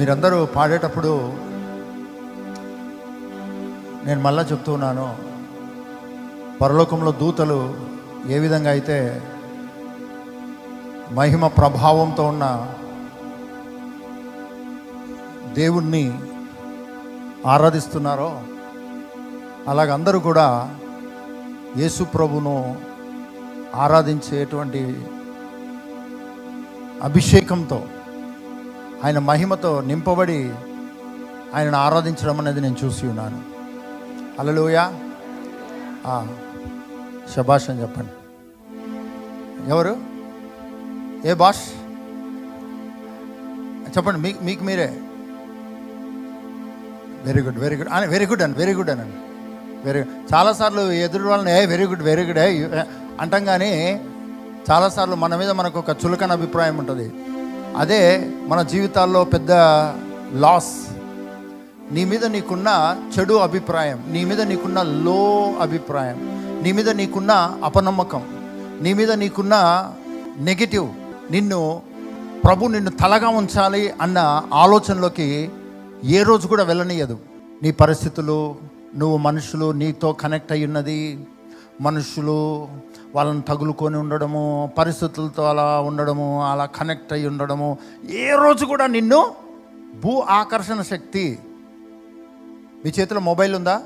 మీరందరూ పాడేటప్పుడు నేను మళ్ళా చెప్తున్నాను, పరలోకంలో దూతలు ఏ విధంగా అయితే మహిమ ప్రభావంతో ఉన్న దేవుణ్ణి ఆరాధిస్తున్నారో అలాగ అందరూ కూడా యేసు ప్రభును ఆరాధించేటువంటి అభిషేకంతో, ఆయన మహిమతో నింపబడి ఆయనను ఆరాధించడం అనేది నేను చూసి ఉన్నాను. హల్లెలూయా, శభాష్ అని చెప్పండి. ఎవరు? ఏ బాష్ చెప్పండి, మీకు మీరే. వెరీ గుడ్ వెరీ గుడ్ అని, వెరీ గుడ్ అని, వెరీ గుడ్ అనండి. Very good. చాలాసార్లు ఎదురు వాళ్ళని వెరీ గుడ్ వెరీ గుడ్ అంటాం, కానీ చాలాసార్లు మన మీద మనకు ఒక చులకన అభిప్రాయం ఉంటుంది. అదే మన జీవితాల్లో పెద్ద లాస్. నీ మీద నీకున్న చెడు అభిప్రాయం, నీ మీద నీకున్న లో అభిప్రాయం, నీ మీద నీకున్న అపనమ్మకం, నీ మీద నీకున్న నెగిటివ్, నిన్ను తలగా ఉంచాలి అన్న ఆలోచనలోకి ఏ రోజు కూడా వెళ్ళనీయదు. నీ పరిస్థితులు, నువ్వు మనుషులు నీతో కనెక్ట్ అయి ఉన్నది, మనుషులు వాళ్ళని తగులుకొని ఉండడము, పరిస్థితులతో అలా ఉండడము, అలా కనెక్ట్ అయి ఉండడము, ఏ రోజు కూడా నిన్ను భూ ఆకర్షణ శక్తి. మీ చేతిలో మొబైల్ ఉందా?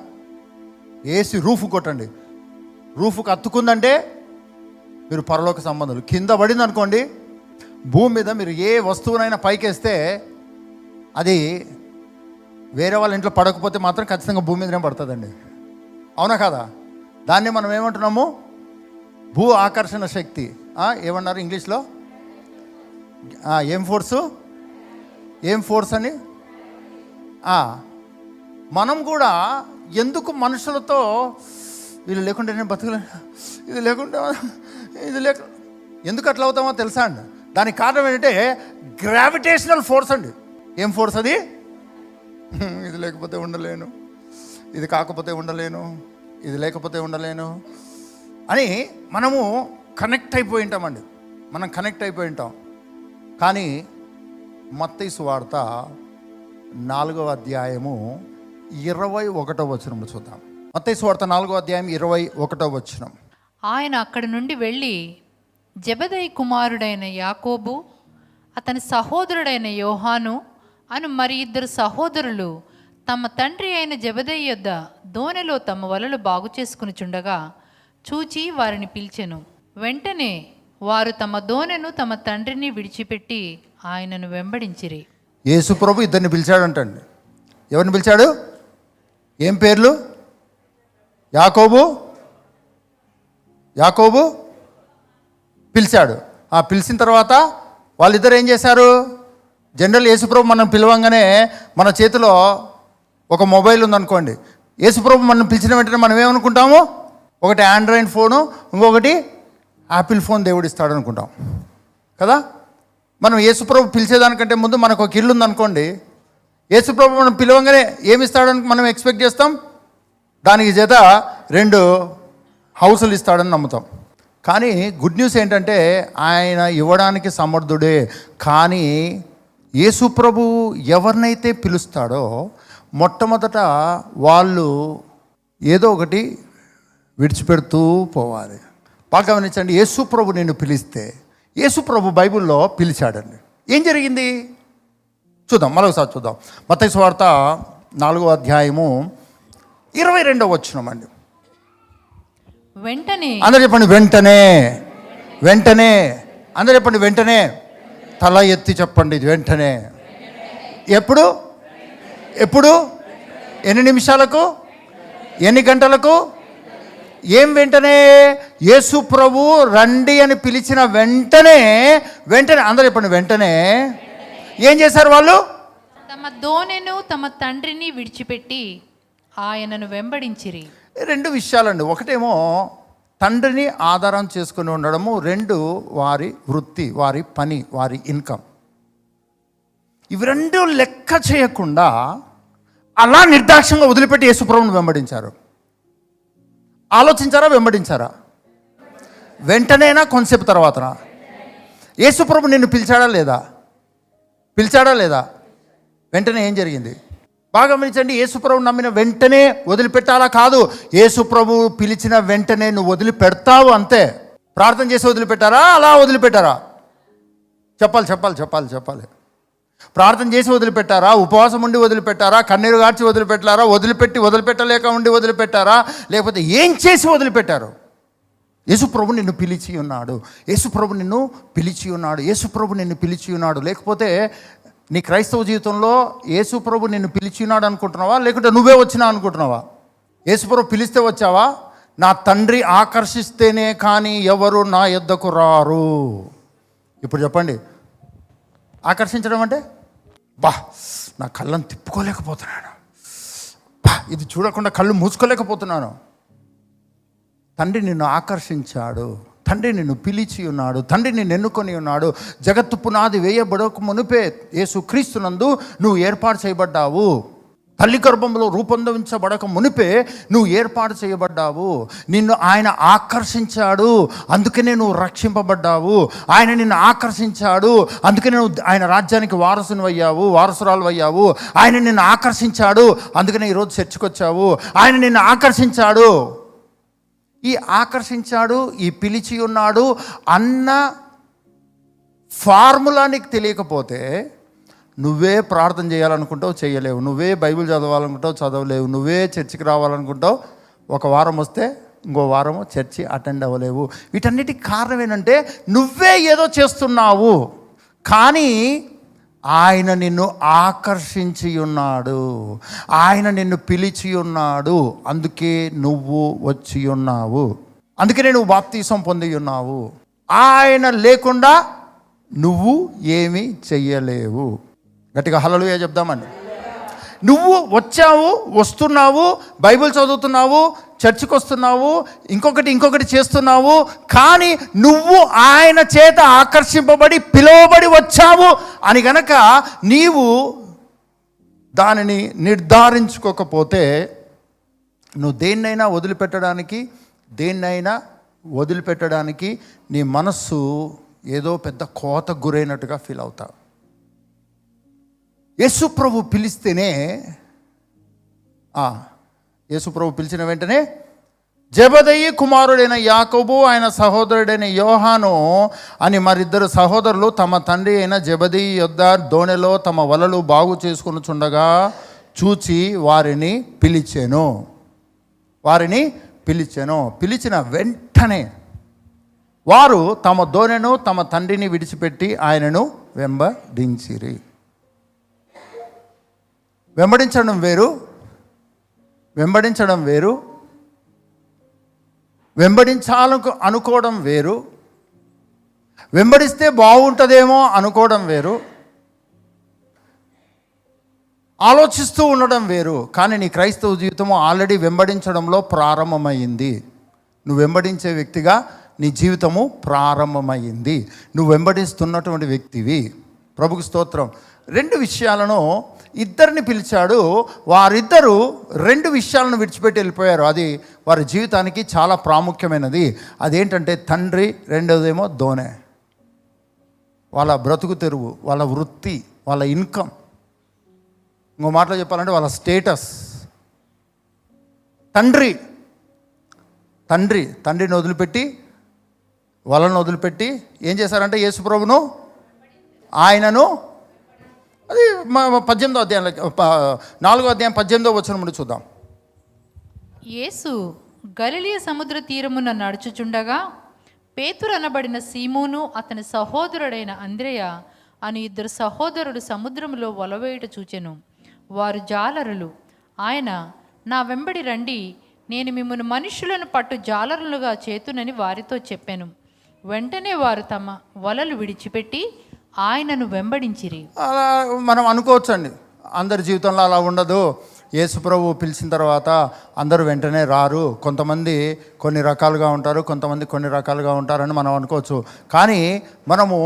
ఏసి రూఫ్ కొట్టండి, రూఫ్కి అత్తుకుందంటే మీరు పరలోక సంబంధాలు. కింద పడింది అనుకోండి, భూమి మీద మీరు ఏ వస్తువునైనా పైకేస్తే అది వేరే వాళ్ళ ఇంట్లో పడకపోతే మాత్రం ఖచ్చితంగా భూమి మీదనే పడుతుందండి. అవునా కాదా? దాన్ని మనం ఏమంటున్నాము? భూ ఆకర్షణ శక్తి. ఏమన్నారు ఇంగ్లీష్లో? ఏం ఫోర్సు? ఏం ఫోర్స్ అని. మనం కూడా ఎందుకు మనుషులతో వీళ్ళు లేకుంటే నేను బతకలేను, ఇది లేకుంటే ఎందుకు అట్లా అవుతామో తెలుసా అండి? దానికి కారణం ఏంటంటే గ్రావిటేషనల్ ఫోర్స్ అండి. ఏం ఫోర్స్ అది? ఇది లేకపోతే ఉండలేను, ఇది కాకపోతే ఉండలేను, ఇది లేకపోతే ఉండలేను అని మనము కనెక్ట్ అయిపోయి ఉంటామండి. మనం కనెక్ట్ అయిపోయి ఉంటాం. కానీ మత్తయి సువార్త 4వ అధ్యాయము 21వ వచనంలో చూద్దాం. మత్తయి సువార్త 4వ అధ్యాయం 21వ వచనం. ఆయన అక్కడి నుండి వెళ్ళి జెబెదయి కుమారుడైన యాకోబు, అతని సహోదరుడైన యోహాను అను మరి 2 సహోదరులు తమ తండ్రి అయిన జెబెదయి యొద్ద దోణిలో తమ వలలు బాగు చేసుకునిచుండగా చూచి వారిని పిలిచెను. వెంటనే వారు తమ దోణెను తమ తండ్రిని విడిచిపెట్టి ఆయనను వెంబడించిరి. యేసు ప్రభు ఇద్దరిని పిలిచాడంటండి. ఎవరిని పిలిచాడు? ఏం పేర్లు? యాకోబు పిలిచాడు. పిలిచిన తర్వాత వాళ్ళిద్దరు ఏం చేశారు? జనరల్ యేసుప్రభు మనం పిలవంగానే మన చేతిలో ఒక మొబైల్ ఉందనుకోండి, యేసుప్రభు మనం పిలిచిన వెంటనే మనం ఏమనుకుంటాము? ఒకటి ఆండ్రాయిడ్ ఫోను, ఇంకొకటి యాపిల్ ఫోన్ దేవుడు ఇస్తాడు అనుకుంటాం కదా. మనం యేసుప్రభు పిలిచేదానికంటే ముందు మనకు ఒక ఇల్లు ఉందనుకోండి, యేసుప్రభు మనం పిలవంగానే ఏమి ఇస్తాడని మనం ఎక్స్పెక్ట్ చేస్తాం? దానికి చేత 2 హౌసులు ఇస్తాడని నమ్ముతాం. కానీ గుడ్ న్యూస్ ఏంటంటే ఆయన ఇవ్వడానికి సమర్థుడే. కానీ యేసుప్రభు ఎవరినైతే పిలుస్తాడో మొట్టమొదట వాళ్ళు ఏదో ఒకటి విడిచిపెడుతూ పోవాలి. బాగా గమనించండి, యేసుప్రభు నిన్ను పిలిస్తే, యేసుప్రభు బైబిల్లో పిలిచాడండి. ఏం జరిగింది చూద్దాం, మరొకసారి చూద్దాం. మత్తయి సువార్త 4వ అధ్యాయము 22వ వచనం అండి. వెంటనే అందరూ చెప్పండి, వెంటనే. వెంటనే అందరూ చెప్పండి, వెంటనే. తల ఎత్తి చెప్పండి, వెంటనే. ఎప్పుడు? ఎన్ని నిమిషాలకు? ఎన్ని గంటలకు? ఏం వెంటనే? యేసు ప్రభు రండి అని పిలిచిన వెంటనే అందరూ చెప్పండి, వెంటనే. ఏం చేశారు వాళ్ళు? తమ దోణెను తమ తండ్రిని విడిచిపెట్టి ఆయనను వెంబడించిరి. 2 విషయాలండి. ఒకటేమో తండ్రిని ఆధారం చేసుకుని ఉండడము, 2 వారి వృత్తి, వారి పని, వారి ఇన్కమ్. ఇవి 2 లెక్క చేయకుండా అలా నిర్దాక్ష్యంగా వదిలిపెట్టి యేసుప్రభుని వెంబడించారు. ఆలోచించారా? వెంబడించారా? వెంటనేనా? కొంతసేపు తర్వాతనా? యేసుప్రభు నిన్ను పిలిచాడా లేదా? వెంటనే ఏం జరిగింది బాగా గమనించండి. యేసుప్రభు నమ్మిన వెంటనే వదిలిపెట్టాలా కాదు, యేసుప్రభు పిలిచిన వెంటనే నువ్వు వదిలిపెడతావు అంతే. ప్రార్థన చేసి వదిలిపెట్టారా, అలా వదిలిపెట్టారా? చెప్పాలి. ప్రార్థన చేసి వదిలిపెట్టారా, ఉపవాసం ఉండి వదిలిపెట్టారా, కన్నీరు గార్చి వదిలిపెట్టారా, వదిలిపెట్టలేక ఉండి వదిలిపెట్టారా, లేకపోతే ఏం చేసి వదిలిపెట్టారు? యేసుప్రభు నిన్ను పిలిచి ఉన్నాడు, యేసుప్రభు నిన్ను పిలిచి ఉన్నాడు. లేకపోతే నీ క్రైస్తవ జీవితంలో యేసుప్రభు నిన్ను పిలిచి ఉన్నాడు అనుకుంటున్నావా, లేకుంటే నువ్వే వచ్చినా అనుకుంటున్నావా? యేసుప్రభు పిలిస్తే వచ్చావా? నా తండ్రి ఆకర్షిస్తేనే కానీ ఎవరు నా యొద్దకు రారు. ఇప్పుడు చెప్పండి, ఆకర్షించడం అంటే నా కళ్ళను తిప్పుకోలేకపోతున్నాను, ఇది చూడకుండా కళ్ళు మూసుకోలేకపోతున్నాను. తండ్రి నిన్ను ఆకర్షించాడు, తండ్రి నిన్ను పిలిచి ఉన్నాడు, తండ్రి నిన్ను ఎన్నుకొని ఉన్నాడు. జగత్తు పునాది వేయబడక మునిపే యేసుక్రీస్తునందు నువ్వు ఏర్పాటు చేయబడ్డావు. తల్లి గర్భంలో రూపొందించబడక మునిపే నువ్వు ఏర్పాటు చేయబడ్డావు. నిన్ను ఆయన ఆకర్షించాడు, అందుకనే నువ్వు రక్షింపబడ్డావు. ఆయన నిన్ను ఆకర్షించాడు, అందుకనే నువ్వు ఆయన రాజ్యానికి వారసురాలు అయ్యావు. ఆయన నిన్ను ఆకర్షించాడు, అందుకనే ఈరోజు చర్చికి వచ్చావు. ఆయన నిన్ను ఆకర్షించాడు, ఈ పిలిచి ఉన్నాడు అన్న ఫార్ములా నీకు తెలియకపోతే నువ్వే ప్రార్థన చేయాలనుకుంటావు, చేయలేవు. నువ్వే బైబిల్ చదవాలనుకుంటావు, చదవలేవు. నువ్వే చర్చికి రావాలనుకుంటావు, ఒక వారం వస్తే ఇంకో వారము చర్చి అటెండ్ అవ్వలేవు. వీటన్నిటికి కారణం ఏంటంటే నువ్వే ఏదో చేస్తున్నావు, కానీ ఆయన నిన్ను ఆకర్షించి ఉన్నాడు, ఆయన నిన్ను పిలిచి ఉన్నాడు. అందుకే నువ్వు వచ్చి ఉన్నావు, అందుకనే నువ్వు బాప్తీసం పొంది ఉన్నావు. ఆయన లేకుండా నువ్వు ఏమీ చెయ్యలేవు. గట్టిగా హల్లెలూయా చెప్దామండి. నువ్వు వస్తున్నావు, బైబిల్ చదువుతున్నావు, చర్చికి వస్తున్నావు, ఇంకొకటి చేస్తున్నావు, కానీ నువ్వు ఆయన చేత ఆకర్షింపబడి పిలువబడి వచ్చావు అని గనక నీవు దానిని నిర్ధారించుకోకపోతే నువ్వు దేన్నైనా వదిలిపెట్టడానికి నీ మనస్సు ఏదో పెద్ద కోతకు గురైనట్టుగా ఫీల్ అవుతావు. యేసుప్రభు పిలిచిన వెంటనే జెబెదయి కుమారుడైన యాకోబు, ఆయన సహోదరుడైన యోహాను అని మరిద్దరు సహోదరులు తమ తండ్రి అయిన జెబెదయి యొద్ద దోణిలో తమ వలలు బాగు చేసుకొనుచుండగా చూచి వారిని పిలిచెను. పిలిచిన వెంటనే వారు తమ దోణెను తమ తండ్రిని విడిచిపెట్టి ఆయనను వెంబడించిరి. వెంబడించడం వేరు, వెంబడించాలను అనుకోవడం వేరు, వెంబడిస్తే బాగుంటుందేమో అనుకోవడం వేరు, ఆలోచిస్తూ ఉండడం వేరు. కానీ నీ క్రైస్తవ జీవితము ఆల్రెడీ వెంబడించడంలో ప్రారంభమైంది. నువ్వు వెంబడించే వ్యక్తిగా నీ జీవితము ప్రారంభమైంది. నువ్వు వెంబడిస్తున్నటువంటి వ్యక్తివి. ప్రభుకి స్తోత్రం. 2 విషయాలను ఇద్దరిని పిలిచాడు. వారిద్దరూ 2 విషయాలను విడిచిపెట్టి వెళ్ళిపోయారు. అది వారి జీవితానికి చాలా ప్రాముఖ్యమైనది. అదేంటంటే తండ్రి, రెండోదేమో దోణె. వాళ్ళ బ్రతుకు తెరువు, వాళ్ళ వృత్తి, వాళ్ళ ఇన్కమ్, ఇంకో మాటలో చెప్పాలంటే వాళ్ళ స్టేటస్. తండ్రిని వదిలిపెట్టి, వాళ్ళను వదిలిపెట్టి ఏం చేశారంటే యేసుప్రభును, ఆయనను, అది 18వ అధ్యాయంలో 4వ అధ్యాయం 18వ వచనం నుండి చూద్దాం. యేసు గలిలయ సముద్ర తీరమున నడుచుచుండగా పేతురు అనబడిన సీమోను అతని సహోదరుడైన అంద్రెయ అని 2 సహోదరుడు సముద్రములో వలవేయుట చూచెను. వారు జాలరులు. ఆయన, నా వెంబడి రండి, నేను మిమ్మల్ని మనుషులను పట్టు జాలరులుగా చేతునని వారితో చెప్పాను. వెంటనే వారు తమ వలలు విడిచిపెట్టి ఆయనను వెంబడించిరి. అలా మనం అనుకోవచ్చండి. అందరి జీవితంలో అలా ఉండదు. యేసుప్రభు పిలిచిన తర్వాత అందరూ వెంటనే రారు. కొంతమంది కొన్ని రకాలుగా ఉంటారు, కొంతమంది కొన్ని రకాలుగా ఉంటారని మనం అనుకోవచ్చు. కానీ మనము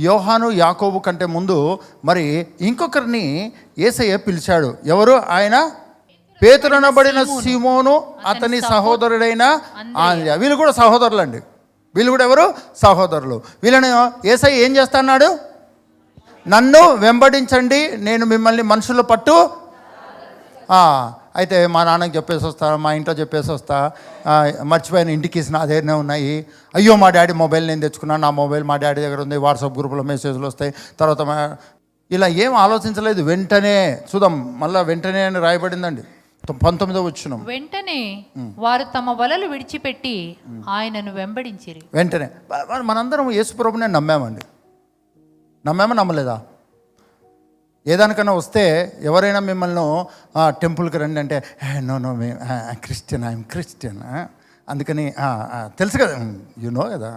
యోహాను, యాకోబు కంటే ముందు మరి ఇంకొకరిని యేసయ్య పిలిచాడు. ఎవరు ఆయన? పేతురు అనబడిన సీమోను, అతని సహోదరుడైన అంద్రెయ. వీళ్ళు కూడా సహోదరులు అండి. వీళ్ళు కూడా ఎవరు? సహోదరులు. వీళ్ళని యేసయ్య ఏం చేస్తున్నాడు? నన్ను వెంబడించండి, నేను మిమ్మల్ని మనుషుల పట్టు. అయితే మా నాన్నకి చెప్పేసి వస్తా, మా ఇంట్లో చెప్పేసి వస్తా, మర్చిపోయిన ఇంటికి నా దగ్గరనే ఉన్నాయి, అయ్యో మా డాడీ మొబైల్ నేను తెచ్చుకున్నాను, నా మొబైల్ మా డాడీ దగ్గర ఉంది, వాట్సాప్ గ్రూప్లో మెసేజ్లు వస్తాయి, తర్వాత ఇలా ఏం ఆలోచించలేదు. వెంటనే చూద్దాం, మళ్ళీ వెంటనే అని రాయబడిందండి 19వ వచనం. వెంటనే వారు తమ వలలు విడిచిపెట్టి ఆయనను వెంబడించిరి. వెంటనే మనందరం యేసుప్రభునే నమ్మామండి. నమ్మామా నమ్మలేదా? ఏదానికన్నా వస్తే ఎవరైనా మిమ్మల్ని టెంపుల్కి రండి అంటే no no me Christian, I'm Christian, అందుకని తెలుసు కదా, యు నో కదా,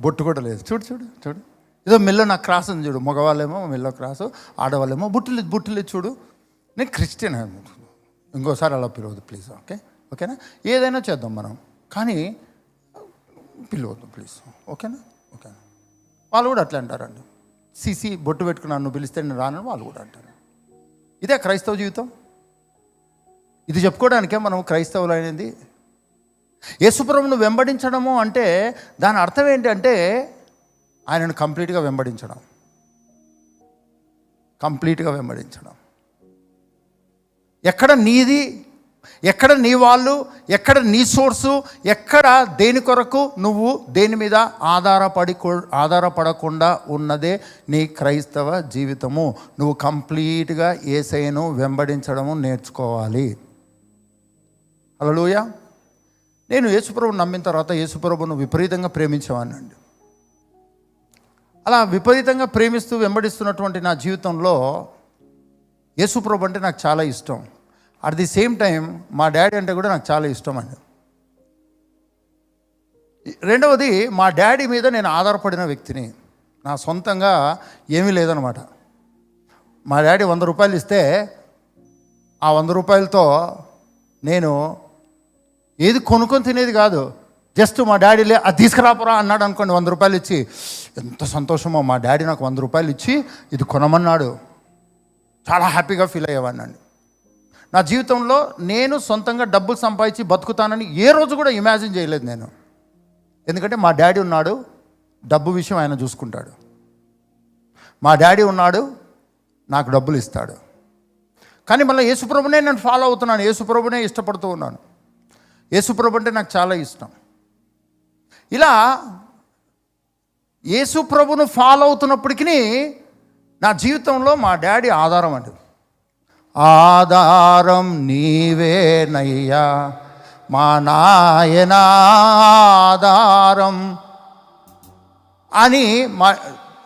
బొట్టు కూడా లేదు, చూడు చూడు చూడు, ఏదో మెల్లో నాకు క్రాస్ ఉంది చూడు, మగవాళ్ళేమో మెల్లో క్రాసు, ఆడవాళ్ళేమో బుట్టులు చూడు, నేను క్రిస్టియన్, ఇంకోసారి అలా పిలవద్దు ప్లీజ్, ఓకేనా? ఏదైనా చేద్దాం మనం, కానీ పిలవద్దు ప్లీజ్, ఓకేనా? వాళ్ళు కూడా అట్లా అంటారండి. బొట్టు పెట్టుకున్నాను, నువ్వు పిలిస్తే నేను రానని వాళ్ళు కూడా అంటారు. ఇదే క్రైస్తవ జీవితం. ఇది చెప్పుకోవడానికే మనం క్రైస్తవులు అనేది. యేసుప్రభువును వెంబడించడము అంటే దాని అర్థం ఏంటి అంటే ఆయనను కంప్లీట్గా వెంబడించడం. ఎక్కడ నీది, ఎక్కడ నీ వాళ్ళు, ఎక్కడ నీ సోర్సు, ఎక్కడ దేని కొరకు నువ్వు దేని మీద ఆధారపడకుండా ఉన్నదే నీ క్రైస్తవ జీవితము. నువ్వు కంప్లీట్గా యేసయ్యను వెంబడించడము నేర్చుకోవాలి. హల్లెలూయా. నేను యేసుప్రభువును నమ్మిన తర్వాత యేసుప్రభువును విపరీతంగా ప్రేమించేవాడినండి. అలా విపరీతంగా ప్రేమిస్తూ వెంబడిస్తున్నటువంటి నా జీవితంలో యేసుప్రభు అంటే నాకు చాలా ఇష్టం. అట్ ది సేమ్ టైం మా డాడీ అంటే కూడా నాకు చాలా ఇష్టం అండి. రెండవది, మా డాడీ మీద నేను ఆధారపడిన వ్యక్తిని. నా సొంతంగా ఏమీ లేదనమాట. మా డాడీ 100 రూపాయలు ఇస్తే ఆ 100 రూపాయలతో నేను ఏది కొనుక్కొని తినేది కాదు. జస్ట్ మా డాడీ అది తీసుకురాపురా అన్నాడు అనుకోండి, 100 రూపాయలు ఇచ్చి, ఎంత సంతోషమో, మా డాడీ నాకు 100 రూపాయలు ఇచ్చి ఇది కొనమన్నాడు, చాలా హ్యాపీగా ఫీల్ అయ్యేవాడినండి. నా జీవితంలో నేను సొంతంగా డబ్బులు సంపాదించి బతుకుతానని ఏ రోజు కూడా ఇమాజిన్ చేయలేదు నేను. ఎందుకంటే మా డాడీ ఉన్నాడు, డబ్బు విషయం ఆయన చూసుకుంటాడు. మా డాడీ ఉన్నాడు, నాకు డబ్బులు ఇస్తాడు. కానీ మళ్ళీ యేసుప్రభునే నేను ఫాలో అవుతున్నాను, యేసుప్రభునే ఇష్టపడుతూ ఉన్నాను. యేసుప్రభు అంటే నాకు చాలా ఇష్టం. ఇలా యేసుప్రభును ఫాలో అవుతున్నప్పటికీ నా జీవితంలో మా డాడీ ఆధారం అండి. ఆధారం నీవేనయ్యా మా నాయన ఆధారం అని మా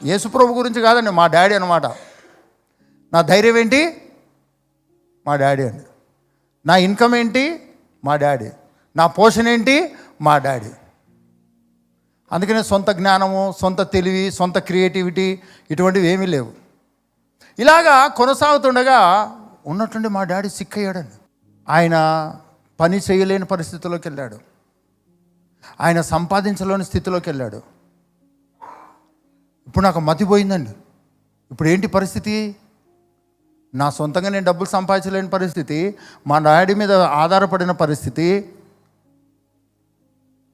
యేసుప్రభు గురించి కాదండి, మా డాడీ అనమాట. నా ధైర్యం ఏంటి? మా డాడీ అండి. నా ఇన్కమ్ ఏంటి? మా డాడీ. నా పోషణ ఏంటి? మా డాడీ. అందుకనే సొంత జ్ఞానము, సొంత తెలివి, సొంత క్రియేటివిటీ ఇటువంటివి ఏమీ లేవు. ఇలాగా కొనసాగుతుండగా ఉన్నట్టుండి మా డాడీ సిక్ అయ్యాడండి. ఆయన పని చేయలేని పరిస్థితిలోకి వెళ్ళాడు, ఆయన సంపాదించలేని స్థితిలోకి వెళ్ళాడు. ఇప్పుడు నాకు మతిపోయిందండి. ఇప్పుడు ఏంటి పరిస్థితి? నా సొంతంగా నేను డబ్బులు సంపాదించలేని పరిస్థితి, మా డాడీ మీద ఆధారపడిన పరిస్థితి.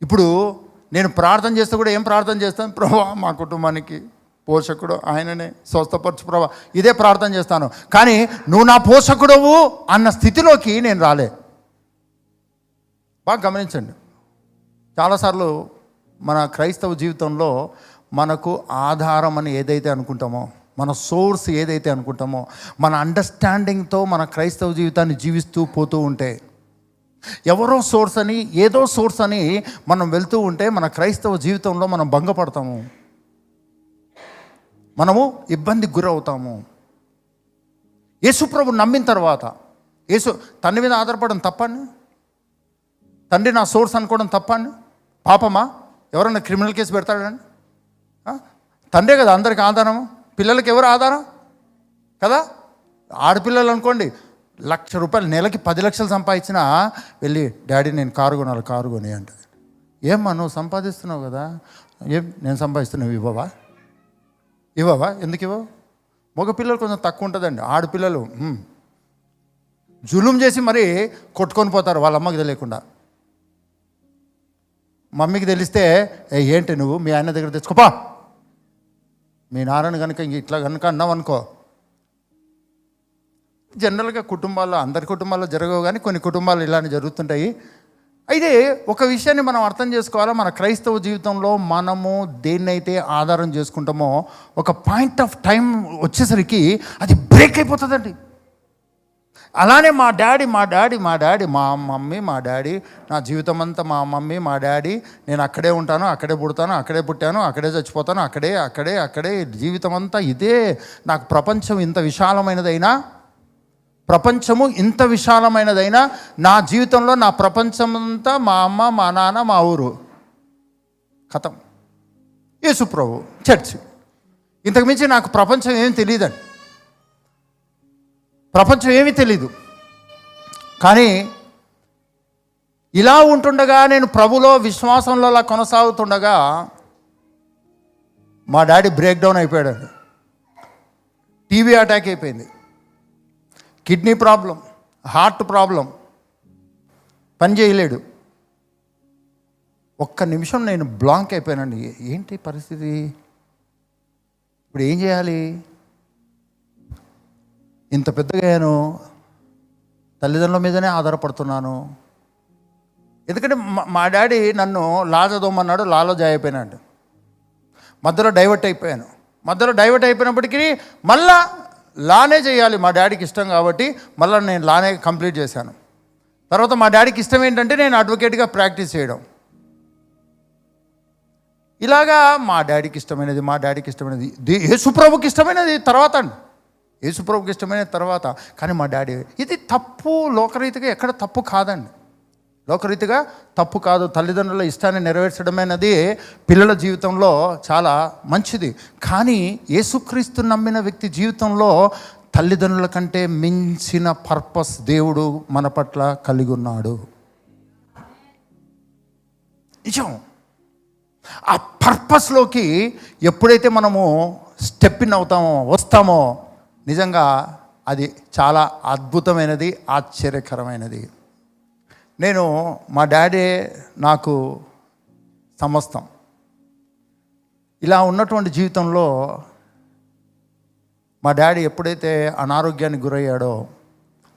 ఇప్పుడు నేను ప్రార్థన చేస్తే కూడా ఏం ప్రార్థన చేస్తాను? ప్రభువా మా కుటుంబానికి పోషకుడు ఆయననే, స్వస్థపరచు ప్రభువా, ఇదే ప్రార్థన చేస్తాను. కానీ నువ్వు నా పోషకుడవు అన్న స్థితిలోకి నేను రాలే. బాగా గమనించండి. చాలాసార్లు మన క్రైస్తవ జీవితంలో మనకు ఆధారం అని ఏదైతే అనుకుంటామో, మన సోర్స్ ఏదైతే అనుకుంటామో, మన అండర్స్టాండింగ్తో మన క్రైస్తవ జీవితాన్ని జీవిస్తూ పోతూ ఉంటే, ఎవరో సోర్స్ అని, ఏదో సోర్స్ అని మనం వెళ్తూ ఉంటే మన క్రైస్తవ జీవితంలో మనం భంగపడతాము, మనము ఇబ్బందికి గురవుతాము. యేసుప్రభు నమ్మిన తర్వాత తండ్రి మీద ఆధారపడడం తప్పండి? తండ్రి నా సోర్స్ అనుకోవడం తప్పండి? పాపమా? ఎవరన్నా క్రిమినల్ కేసు పెడతాడండి? తండ్రే కదా అందరికి ఆధారము. పిల్లలకి ఎవరు ఆధారం కదా? ఆడపిల్లలు అనుకోండి, 1,00,000 రూపాయలు నెలకి 10 లక్షలు సంపాదించినా వెళ్ళి డాడీ నేను కారు కొనాలి, కారు కొని అంటది. ఏమ్మా నువ్వు సంపాదిస్తున్నావు కదా, ఏం నేను సంపాదిస్తున్నావు, ఇవ్వవా? ఎందుకు ఇవ్వవు? మగపిల్లలు కొంచెం తక్కువ ఉంటుందండి. ఆడపిల్లలు జులుం చేసి మరీ కొట్టుకొని పోతారు వాళ్ళ అమ్మకి తెలియకుండా. మమ్మీకి తెలిస్తే ఏంటి నువ్వు మీ ఆయన దగ్గర తెచ్చుకోపా, మీ నాన్నని కనుక ఇట్లా కనుక అన్నాం అనుకో, జనరల్గా కుటుంబాల్లో, అందరి కుటుంబాల్లో జరగవు కానీ కొన్ని కుటుంబాలు ఇలానే జరుగుతుంటాయి. అయితే ఒక విషయాన్ని మనం అర్థం చేసుకోవాలా, మన క్రైస్తవ జీవితంలో మనము దేన్నైతే ఆధారం చేసుకుంటామో ఒక పాయింట్ ఆఫ్ టైం వచ్చేసరికి అది బ్రేక్ అయిపోతుందండి. అలానే మా మమ్మీ మా డాడీ, నా జీవితం అంతా మా మమ్మీ మా డాడీ, నేను అక్కడే ఉంటాను, అక్కడే పుడతాను, అక్కడే పుట్టాను, అక్కడే చచ్చిపోతాను, అక్కడే జీవితం అంతా ఇదే. నాకు ప్రపంచం ఇంత విశాలమైనదైనా నా జీవితంలో నా ప్రపంచం అంతా మా అమ్మ, మా నాన్న, మా ఊరు, కథం, యేసు ప్రభు, చర్చ్. ఇంతకుమించి నాకు ప్రపంచం ఏమీ తెలియదండి, ప్రపంచం ఏమీ తెలీదు. కానీ ఇలా ఉంటుండగా, నేను ప్రభులో విశ్వాసంలో అలా కొనసాగుతుండగా మా డాడీ బ్రేక్ డౌన్ అయిపోయాడండి. టీబీ అటాక్ అయిపోయింది, కిడ్నీ ప్రాబ్లం, హార్ట్ ప్రాబ్లం, పని చేయలేడు. ఒక్క నిమిషం నేను బ్లాంక్ అయిపోయానండి. ఏంటి పరిస్థితి, ఇప్పుడు ఏం చేయాలి? ఇంత పెద్దగా అయ్యాను, తల్లిదండ్రుల మీదనే ఆధారపడుతున్నాను. ఎందుకంటే మా డాడీ నన్ను లాజదోమన్నాడు, లాలో జాయ్ అయిపోయినాడు. మధ్యలో డైవర్ట్ అయిపోయినప్పటికీ మళ్ళా లానే చేయాలి, మా డాడీకి ఇష్టం కాబట్టి మళ్ళీ నేను లానే కంప్లీట్ చేశాను. తర్వాత మా డాడీకి ఇష్టం ఏంటంటే నేను అడ్వకేట్గా ప్రాక్టీస్ చేయడం. ఇలాగా మా డాడీకి ఇష్టమైనది యేసుప్రభుకి ఇష్టమైనది తర్వాత కానీ మా డాడీ, ఇది తప్పు, లోకరీతిగా ఎక్కడ తప్పు కాదండి, లోకరీతిగా తప్పు కాదు. తల్లిదండ్రుల ఇష్టాన్ని నెరవేర్చడమైనది పిల్లల జీవితంలో చాలా మంచిది. కానీ యేసుక్రీస్తు నమ్మిన వ్యక్తి జీవితంలో తల్లిదండ్రుల కంటే మించిన పర్పస్ దేవుడు మన పట్ల కలిగి ఉన్నాడు. నిజం. ఆ పర్పస్లోకి ఎప్పుడైతే మనము స్టెప్ ఇన్ వస్తామో నిజంగా అది చాలా అద్భుతమైనది, ఆశ్చర్యకరమైనది. నేను మా డాడీ నాకు సమస్తం. ఇలా ఉన్నటువంటి జీవితంలో మా డాడీ ఎప్పుడైతే అనారోగ్యానికి గురయ్యాడో,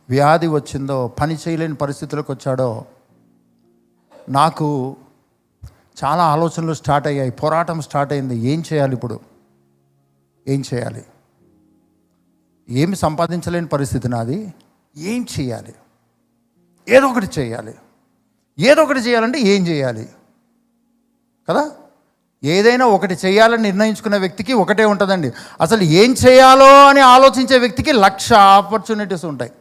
వ్యాధి వచ్చిందో, పని చేయలేని పరిస్థితులకు వచ్చాడో, నాకు చాలా ఆలోచనలు స్టార్ట్ అయ్యాయి, పోరాటం స్టార్ట్ అయింది. ఏం చేయాలి ఇప్పుడు, ఏం చేయాలి? ఏమి సంపాదించలేని పరిస్థితి నాది, ఏం చేయాలి? ఏదో ఒకటి చేయాలంటే ఏం చేయాలి కదా? ఏదైనా ఒకటి చేయాలని నిర్ణయించుకునే వ్యక్తికి ఒకటే ఉంటుందండి. అసలు ఏం చేయాలో అని ఆలోచించే వ్యక్తికి 1,00,000 ఆపర్చునిటీస్ ఉంటాయి.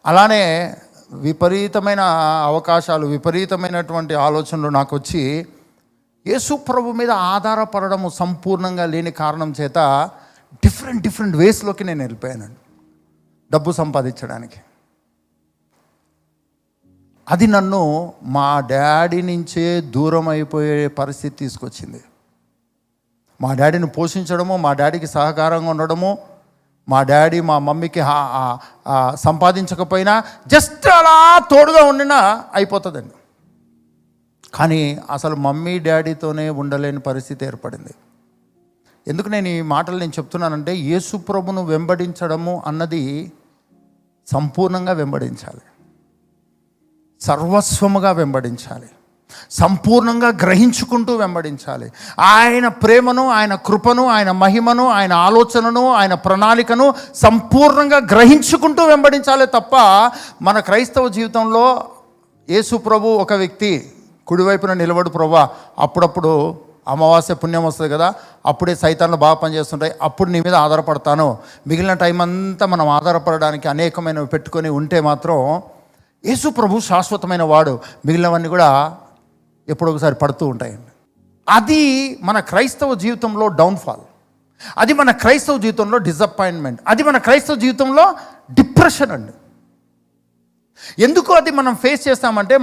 అలానే విపరీతమైన అవకాశాలు, విపరీతమైనటువంటి ఆలోచనలు నాకు వచ్చి యేసు ప్రభు మీద ఆధారపడము సంపూర్ణంగా లేని కారణం చేత డిఫరెంట్ వేస్లోకి నేను వెళ్ళిపోయానండి డబ్బు సంపాదించడానికి. అది నన్ను మా డాడీ నుంచే దూరం అయిపోయే పరిస్థితి తీసుకొచ్చింది. మా డాడీని పోషించడము, మా డాడీకి సహకారంగా ఉండడము, మా డాడీ మా మమ్మీకి సంపాదించకపోయినా జస్ట్ అలా తోడుగా ఉండినా అయిపోతుందండి. కానీ అసలు మమ్మీ డాడీతోనే ఉండలేని పరిస్థితి ఏర్పడింది. ఎందుకు నేను ఈ మాటలు నేను చెప్తున్నానంటే, యేసు ప్రభును వెంబడించడము అన్నది సంపూర్ణంగా వెంబడించాలి, సర్వస్వముగా వెంబడించాలి, సంపూర్ణంగా గ్రహించుకుంటూ వెంబడించాలి. ఆయన ప్రేమను, ఆయన కృపను, ఆయన మహిమను, ఆయన ఆలోచనను, ఆయన ప్రణాళికను సంపూర్ణంగా గ్రహించుకుంటూ వెంబడించాలి తప్ప మన క్రైస్తవ జీవితంలో యేసు ప్రభు ఒక వ్యక్తి కుడివైపున నిలబడు ప్రభువా, అప్పుడప్పుడు అమావాస్య పుణ్యం వస్తుంది కదా, అప్పుడే సైతాన్లు బాగా పనిచేస్తుంటాయి, అప్పుడు నీ మీద ఆధారపడతాను, మిగిలిన టైం అంతా మనం ఆధారపడడానికి అనేకమైనవి పెట్టుకొని ఉంటే మాత్రం యేసు ప్రభు శాశ్వతమైన వాడు, మిగిలినవన్నీ కూడా ఎప్పుడొకసారి పడుతూ ఉంటాయండి. అది మన క్రైస్తవ జీవితంలో డౌన్ఫాల్, అది మన క్రైస్తవ జీవితంలో డిసప్పాయింట్మెంట్, అది మన క్రైస్తవ జీవితంలో డిప్రెషన్ అండి. ఎందుకు అది మనం ఫేస్ చేస్తామంటే,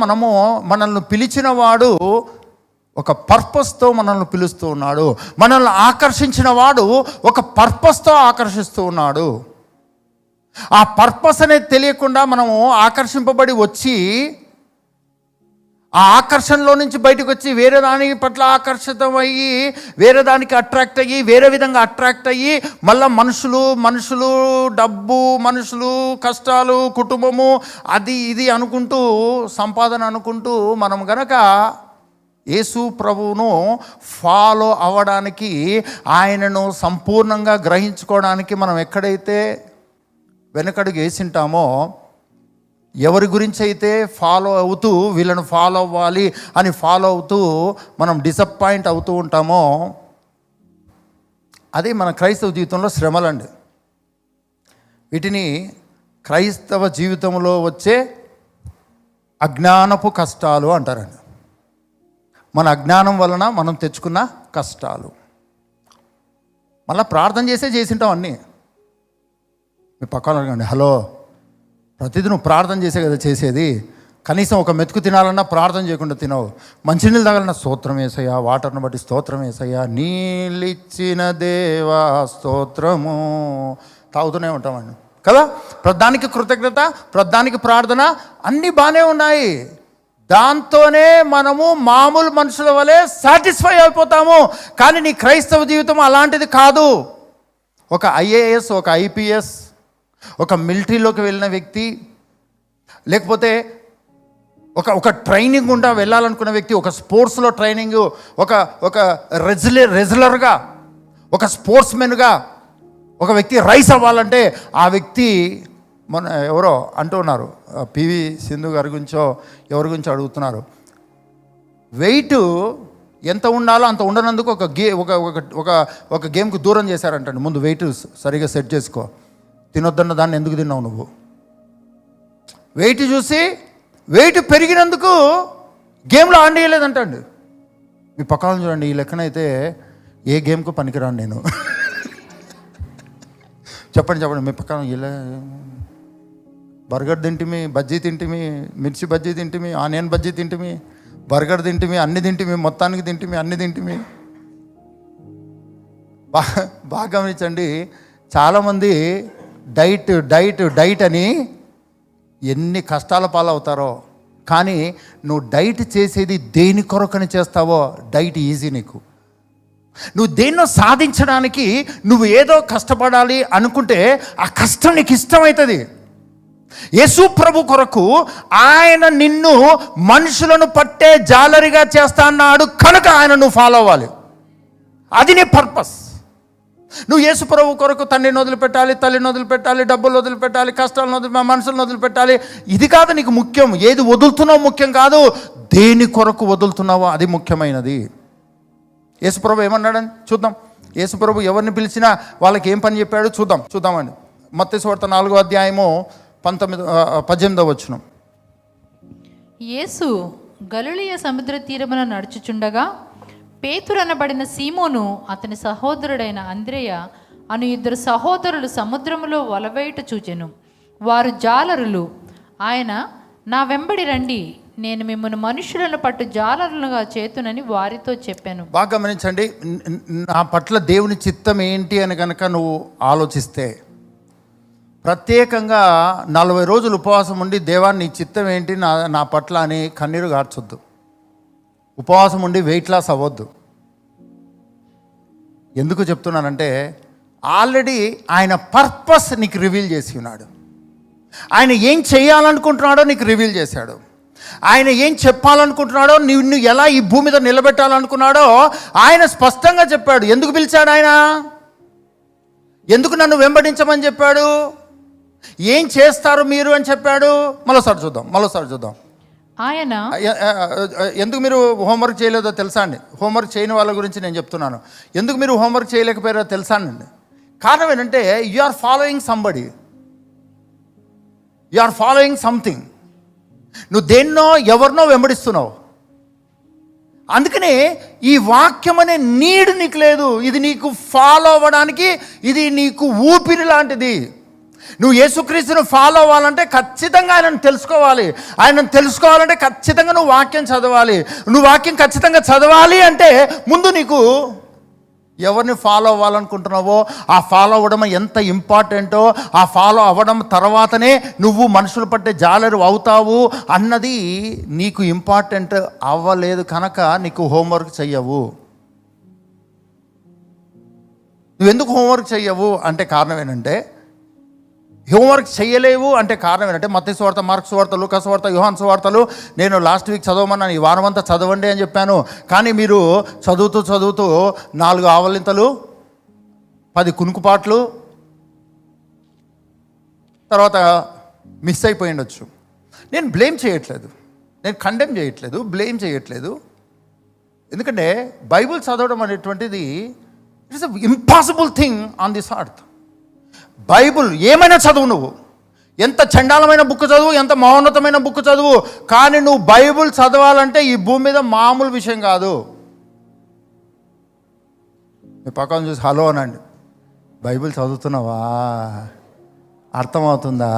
మనల్ని పిలిచిన వాడు ఒక పర్పస్తో మనల్ని పిలుస్తూ ఉన్నాడు, మనల్ని ఆకర్షించిన వాడు ఒక పర్పస్తో ఆకర్షిస్తూ ఉన్నాడు. ఆ పర్పస్ అనేది తెలియకుండా మనము ఆకర్షింపబడి వచ్చి ఆ ఆకర్షణలో నుంచి బయటకు వచ్చి వేరే దాని పట్ల ఆకర్షితమయ్యి, వేరే దానికి అట్రాక్ట్ అయ్యి, వేరే విధంగా అట్రాక్ట్ అయ్యి, మళ్ళీ మనుషులు డబ్బు, మనుషులు కష్టాలు, కుటుంబము, అది ఇది అనుకుంటూ, సంపాదన అనుకుంటూ, మనం గనక యేసు ప్రభువును ఫాలో అవ్వడానికి, ఆయనను సంపూర్ణంగా గ్రహించుకోవడానికి మనం ఎక్కడైతే వెనకడుగు వేసింటామో, ఎవరి గురించి అయితే ఫాలో అవుతూ వీళ్ళను ఫాలో అవ్వాలి అని ఫాలో అవుతూ మనం డిసప్పాయింట్ అవుతూ ఉంటామో, అది మన క్రైస్తవ జీవితంలో శ్రమలండి. వీటిని క్రైస్తవ జీవితంలో వచ్చే అజ్ఞానపు కష్టాలు అంటారండి. మన అజ్ఞానం వలన మనం తెచ్చుకున్న కష్టాలు. మళ్ళీ ప్రార్థన చేసింటాం అన్నీ. మీ పక్కన అడగండి, హలో, ప్రతిదీ నువ్వు ప్రార్థన చేసే కదా చేసేది, కనీసం ఒక మెతుకు తినాలన్నా ప్రార్థన చేయకుండా తినవు. మంచినీళ్ళు తాగాలన్నా స్తోత్రం యేసయ్యా, వాటర్ని బట్టి స్తోత్రం యేసయ్యా, నీళ్ళిచ్చిన దేవా స్తోత్రము, తాగుతూనే ఉంటామండి కదా. ప్రధానికి కృతజ్ఞత, ప్రధానికి ప్రార్థన, అన్నీ బాగానే ఉన్నాయి. దాంతోనే మనము మామూలు మనుషుల వలె సాటిస్ఫై అయిపోతాము. కానీ నీ క్రైస్తవ జీవితం అలాంటిది కాదు. ఒక ఐఏఎస్, ఒక ఐపీఎస్, ఒక మిలిటరీలోకి వెళ్ళిన వ్యక్తి, లేకపోతే ఒక ట్రైనింగ్ గుండా వెళ్ళాలనుకున్న వ్యక్తి, ఒక స్పోర్ట్స్లో ట్రైనింగ్, ఒక రెజ్యులర్గా, ఒక స్పోర్ట్స్మెన్గా ఒక వ్యక్తి రైస్ అవ్వాలంటే, ఆ వ్యక్తి మన ఎవరో అంటూ ఉన్నారు, పివి సింధు గారి గురించో ఎవరి గురించో అడుగుతున్నారు, వెయిట్ ఎంత ఉండాలో అంత ఉండనందుకు ఒక గేమ్కి దూరం చేశారంటండి. ముందు వెయిట్ సరిగా సెట్ చేసుకో, తినొద్దన్న దాన్ని ఎందుకు తిన్నావు నువ్వు? వెయిట్ చూసి వెయిట్ పెరిగినందుకు గేమ్లో ఆడేయలేదంటండి. మీ పక్కన చూడండి, ఈ లెక్కనైతే ఏ గేమ్కు పనికిరాను నేను. చెప్పండి మీ పక్కన, ఇలా బర్గర్ తింటిమి, బజ్జీ తింటిమి, మిర్చి బజ్జీ తింటిమి, ఆనియన్ బజ్జీ తింటిమి, బర్గర్ తింటిమి, అన్ని తింటిమి, మొత్తానికి తింటిమి, అన్ని తింటిమి. బాగా గమనించండి, చాలామంది డైట్ అని ఎన్ని కష్టాల పాలవుతారో. కానీ నువ్వు డైట్ చేసేది దేని కొరకని చేస్తావో డైట్ ఈజీ నీకు. నువ్వు దేన్నో సాధించడానికి నువ్వు ఏదో కష్టపడాలి అనుకుంటే ఆ కష్టం నీకు ఇష్టమవుతుంది. యేసు ప్రభు కొరకు ఆయన నిన్ను మనుషులను పట్టే జాలరిగా చేస్తా అన్నాడు కనుక ఆయన నువ్వు ఫాలో అవ్వాలి. అది నీ పర్పస్. నువ్వు యేసు ప్రభు కొరకు తండ్రిని వదిలిపెట్టాలి, తల్లిని వదిలిపెట్టాలి, డబ్బులు వదిలిపెట్టాలి, కష్టాలను మనుషులను వదిలిపెట్టాలి, ఇది కాదు నీకు ముఖ్యం. ఏది వదులుతున్నావు ముఖ్యం కాదు, దేని కొరకు వదులుతున్నావో అది ముఖ్యమైనది. యేసు ప్రభు ఏమన్నాడని చూద్దాం. యేసు ప్రభు ఎవరిని పిలిచినా వాళ్ళకి ఏం పని చెప్పాడు చూద్దామండి. మత్తయి సువార్త 4వ అధ్యాయము 18వ వచనం. యేసు గలిలయ సముద్ర తీరమున నడుచుచుండగా పేతురు అనబడిన సీమోను అతని సహోదరుడైన అంద్రెయ అను 2 సహోదరులు సముద్రములో వలవేయుట చూచెను. వారు జాలరులు. ఆయన, నా వెంబడి రండి, నేను మిమ్మల్ని మనుషులను పట్టు జాలరులుగా చేతునని వారితో చెప్పాను. బాగా గమనించండి, నా పట్ల దేవుని చిత్తం ఏంటి అని కనుక నువ్వు ఆలోచిస్తే, ప్రత్యేకంగా 40 రోజులు ఉపవాసం ఉండి దేవాన్ని నీ చిత్తం ఏంటి నా పట్ల అని కన్నీరు గార్చొద్దు. ఉపవాసం ఉండి వెయిట్ లాస్ అవ్వద్దు. ఎందుకు చెప్తున్నానంటే, ఆల్రెడీ ఆయన పర్పస్ నీకు రివీల్ చేసి ఉన్నాడు. ఆయన ఏం చేయాలనుకుంటున్నాడో నీకు రివీల్ చేశాడు. ఆయన ఏం చెప్పాలనుకుంటున్నాడో, నిన్ను ఎలా ఈ భూమి మీద నిలబెట్టాలనుకున్నాడో ఆయన స్పష్టంగా చెప్పాడు. ఎందుకు పిలిచాడు ఆయన? ఎందుకు నన్ను వెంబడించమని చెప్పాడు? ఏం చేస్తారు మీరు అని చెప్పాడు? మరోసారి చూద్దాం. ఆయన ఎందుకు మీరు హోంవర్క్ చేయలేదో తెలుసా అండి? హోంవర్క్ చేయని వాళ్ళ గురించి నేను చెప్తున్నాను. ఎందుకు మీరు హోంవర్క్ చేయలేకపోయారో తెలుసా అండి? కారణం ఏంటంటే, you are following somebody, you are following something. నువ్వు దేన్నో ఎవరినో వెంబడిస్తున్నావు. అందుకనే ఈ వాక్యం అనే నీడ్ నీకు లేదు. ఇది నీకు ఫాలో అవ్వడానికి ఇది నీకు ఊపిరి లాంటిది. నువ్వు యేసుక్రీస్తును ఫాలో అవ్వాలంటే ఖచ్చితంగా ఆయనను తెలుసుకోవాలి. ఆయనను తెలుసుకోవాలంటే ఖచ్చితంగా నువ్వు వాక్యం చదవాలి. నువ్వు వాక్యం ఖచ్చితంగా చదవాలి అంటే ముందు నీకు ఎవరిని ఫాలో అవ్వాలనుకుంటున్నావో ఆ ఫాలో అవ్వడం ఎంత ఇంపార్టెంటో, ఆ ఫాలో అవ్వడం తర్వాతనే నువ్వు మనుషులు పట్టే జాలరు అవుతావు అన్నది నీకు ఇంపార్టెంట్ అవ్వలేదు కనుక నీకు హోంవర్క్ చెయ్యవు. నువ్వెందుకు హోంవర్క్ చెయ్యవు అంటే కారణం ఏంటంటే, హోంవర్క్ చేయలేవు అంటే కారణం ఏంటంటే, మత్తయి సువార్త, మార్కు సువార్త, లూకా సువార్త, యోహాను సువార్తలు నేను లాస్ట్ వీక్ చదవమన్నాను, ఈ వారం అంతా చదవండి అని చెప్పాను. కానీ మీరు చదువుతూ 4 ఆవలింతలు, 10 కునుకుపాట్లు తర్వాత మిస్ అయిపోయి ఉండొచ్చు. నేను బ్లేమ్ చేయట్లేదు, నేను కండెమ్ చేయట్లేదు, బ్లేమ్ చేయట్లేదు. ఎందుకంటే బైబిల్ చదవడం అనేటువంటిది it's a impossible thing on this earth. Bible ఏమైనా చదువు, నువ్వు ఎంత చండాలమైన బుక్ చదువు, ఎంత మహోన్నతమైన బుక్ చదువు, కానీ నువ్వు బైబుల్ చదవాలంటే ఈ భూమి మీద మామూలు విషయం కాదు. మీ పక్కన చూసి హలో అనండి, బైబిల్ చదువుతున్నావా, అర్థమవుతుందా,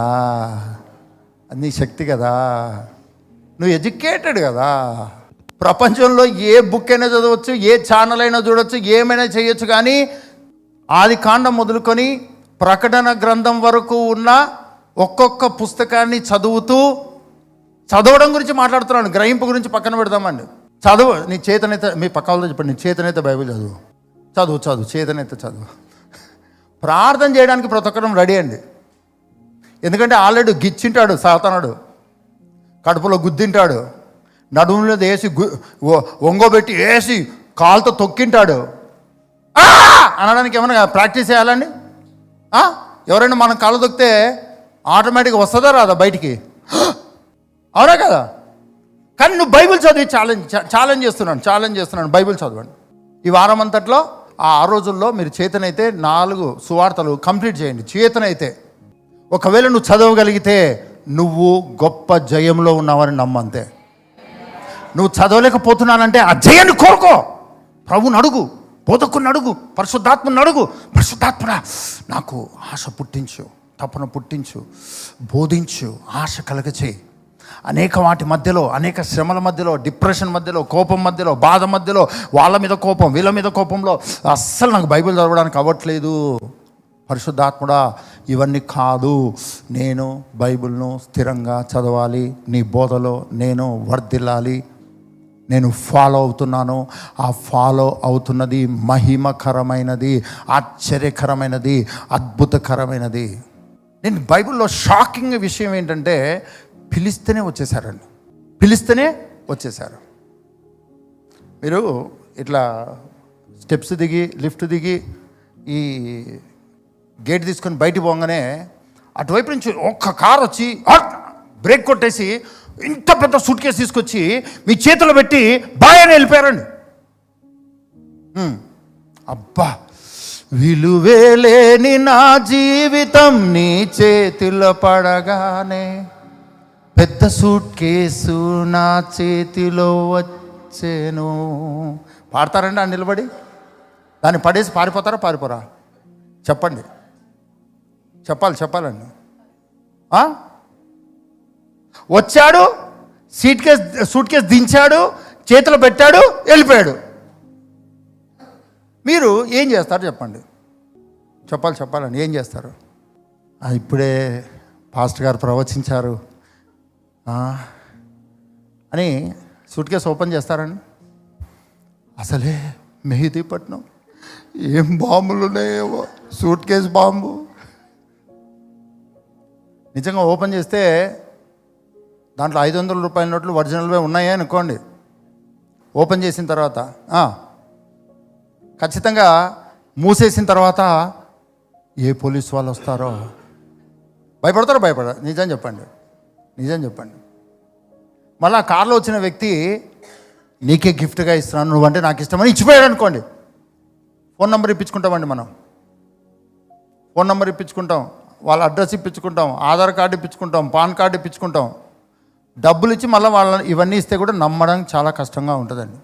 అది నీ శక్తి కదా, నువ్వు ఎడ్యుకేటెడ్ కదా. ప్రపంచంలో ఏ బుక్ అయినా చదవచ్చు, ఏ ఛానల్ అయినా చూడవచ్చు, ఏమైనా చేయొచ్చు. కానీ ఆది కాండం మొదలుకొని ప్రకటన గ్రంథం వరకు ఉన్న ఒక్కొక్క పుస్తకాన్ని చదవడం గురించి మాట్లాడుతున్నాను. గ్రహింపు గురించి పక్కన పెడదామండి. చదువు, నీ చేతనైతే, మీ పక్క వాళ్ళతో చెప్పండి, నీ చేతనైతే బైబిల్ చదువు చేతనైతే చదువు. ప్రార్థన చేయడానికి ప్రతి ఒక్కరం రెడీ అండి. ఎందుకంటే ఆల్రెడీ గిచ్చింటాడు సాతానుడు, కడుపులో గుద్దింటాడు, నడుములో వేసి ఒంగోబెట్టి వేసి కాలుతో తొక్కింటాడు. అనడానికి ఏమన్నా ప్రాక్టీస్ చేయాలండి? ఎవరైనా మనం కాళ్ళు తొక్కితే ఆటోమేటిక్గా వస్తుందా రాదా బయటికి? అవునా కదా? కానీ నువ్వు బైబిల్ చదివి ఛాలెంజ్ చేస్తున్నాను, బైబిల్ చదవండి. ఈ వారం అంతట్లో ఆ రోజుల్లో మీరు చేతనైతే 4 సువార్తలు కంప్లీట్ చేయండి. చేతనైతే ఒకవేళ నువ్వు చదవగలిగితే నువ్వు గొప్ప జయంలో ఉన్నావని నమ్మంతే. నువ్వు చదవలేకపోతున్నానంటే ఆ జయాన్ని కోరుకో, ప్రభుని అడుగు, బోధకుని అడుగు, పరిశుద్ధాత్మని అడుగు. పరిశుద్ధాత్మడా నాకు ఆశ పుట్టించు, తపన పుట్టించు, బోధించు, ఆశ కలగచేయి. అనేక వాటి మధ్యలో, అనేక శ్రమల మధ్యలో, డిప్రెషన్ మధ్యలో, కోపం మధ్యలో, బాధ మధ్యలో, వాళ్ళ మీద కోపం, వీళ్ళ మీద కోపంలో అస్సలు నాకు బైబిల్ చదవడానికి అవ్వట్లేదు. పరిశుద్ధాత్ముడా ఇవన్నీ కాదు, నేను బైబిల్ను స్థిరంగా చదవాలి, నీ బోధలో నేను వర్ధిల్లాలి, నేను ఫాలో అవుతున్నాను. ఆ ఫాలో అవుతున్నది మహిమకరమైనది, ఆశ్చర్యకరమైనది, అద్భుతకరమైనది. నేను బైబిల్లో షాకింగ్ విషయం ఏంటంటే, పిలిస్తేనే వచ్చేసారు. మీరు ఇట్లా స్టెప్స్ దిగి, లిఫ్ట్ దిగి, ఈ గేట్ తీసుకొని బయటికి పోగానే అటువైపు నుంచి ఒక్క కారు వచ్చి బ్రేక్ కొట్టేసి ఇంత పెద్ద సూట్ కేసు తీసుకొచ్చి మీ చేతిలో పెట్టి బాయ్ అని వెళ్ళిపోయారండి. అబ్బా, విలువేలేని నా జీవితం నీ చేతిలో పడగానే పెద్ద సూట్ కేసు నా చేతిలో వచ్చేను. పాడతారండి ఆ నిలబడి? దాన్ని పడేసి పారిపోరా? చెప్పండి, చెప్పాలండి. వచ్చాడు, సూట్ కేసు దించాడు, చేతిలో పెట్టాడు, వెళ్ళిపోయాడు. మీరు ఏం చేస్తారు చెప్పండి? చెప్పాలండి, ఏం చేస్తారు? ఇప్పుడే పాస్టర్ గారు ప్రవచించారు అని సూట్ కేసు ఓపెన్ చేస్తారండి? అసలే మెహదీపట్నం ఏం బాంబులు ఉన్నాయేమో, సూట్ కేసు బాంబు. నిజంగా ఓపెన్ చేస్తే దాంట్లో 500 రూపాయల నోట్లు ఒరిజినల్వే ఉన్నాయే అనుకోండి. ఓపెన్ చేసిన తర్వాత ఖచ్చితంగా మూసేసిన తర్వాత ఏ పోలీసు వాళ్ళు వస్తారో భయపడతారో? నిజం చెప్పండి. మళ్ళీ కార్లో వచ్చిన వ్యక్తి నీకే గిఫ్ట్గా ఇస్తున్నాను, నువ్వంటే నాకు ఇష్టమని ఇచ్చిపోయాడు అనుకోండి. ఫోన్ నెంబర్ ఇప్పించుకుంటామండి, మనం ఫోన్ నెంబర్ ఇప్పించుకుంటాం, వాళ్ళ అడ్రస్ ఇప్పించుకుంటాం, ఆధార్ కార్డు ఇప్పించుకుంటాం, పాన్ కార్డు ఇప్పించుకుంటాం. డబ్బులు ఇచ్చి మళ్ళీ వాళ్ళని ఇవన్నీ ఇస్తే కూడా నమ్మడం చాలా కష్టంగా ఉంటుందండి.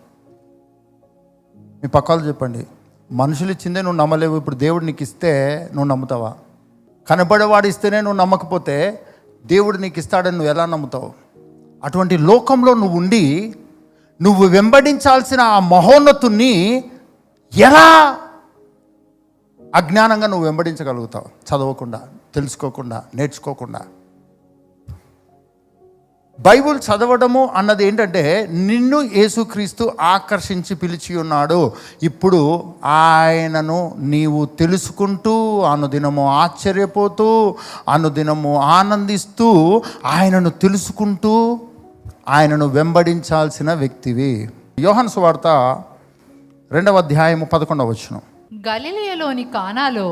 మీ పక్కలు చెప్పండి, మనుషులు ఇచ్చిందే నువ్వు నమ్మలేవు, ఇప్పుడు దేవుడు నీకు ఇస్తే నువ్వు నమ్ముతావా? కనబడేవాడు ఇస్తేనే నువ్వు నమ్మకపోతే దేవుడు నీకు ఇస్తాడని నువ్వు ఎలా నమ్ముతావు? అటువంటి లోకంలో నువ్వు ఉండి నువ్వు వెంబడించాల్సిన ఆ మహోన్నతుణ్ణి ఎలా అజ్ఞానంగా నువ్వు వెంబడించగలుగుతావు, చదవకుండా, తెలుసుకోకుండా, నేర్చుకోకుండా. బైబుల్ చదవడము అన్నది ఏంటంటే నిన్ను యేసుక్రీస్తు ఆకర్షించి పిలిచి ఉన్నాడు. ఇప్పుడు ఆయనను నీవు తెలుసుకుంటూ అనుదినము ఆశ్చర్యపోతూ అనుదినము ఆనందిస్తూ ఆయనను తెలుసుకుంటూ ఆయనను వెంబడించాల్సిన వ్యక్తివి. యోహాను సువార్త 2వ అధ్యాయము 11వ వచనం. గలిలయలోని కానాలో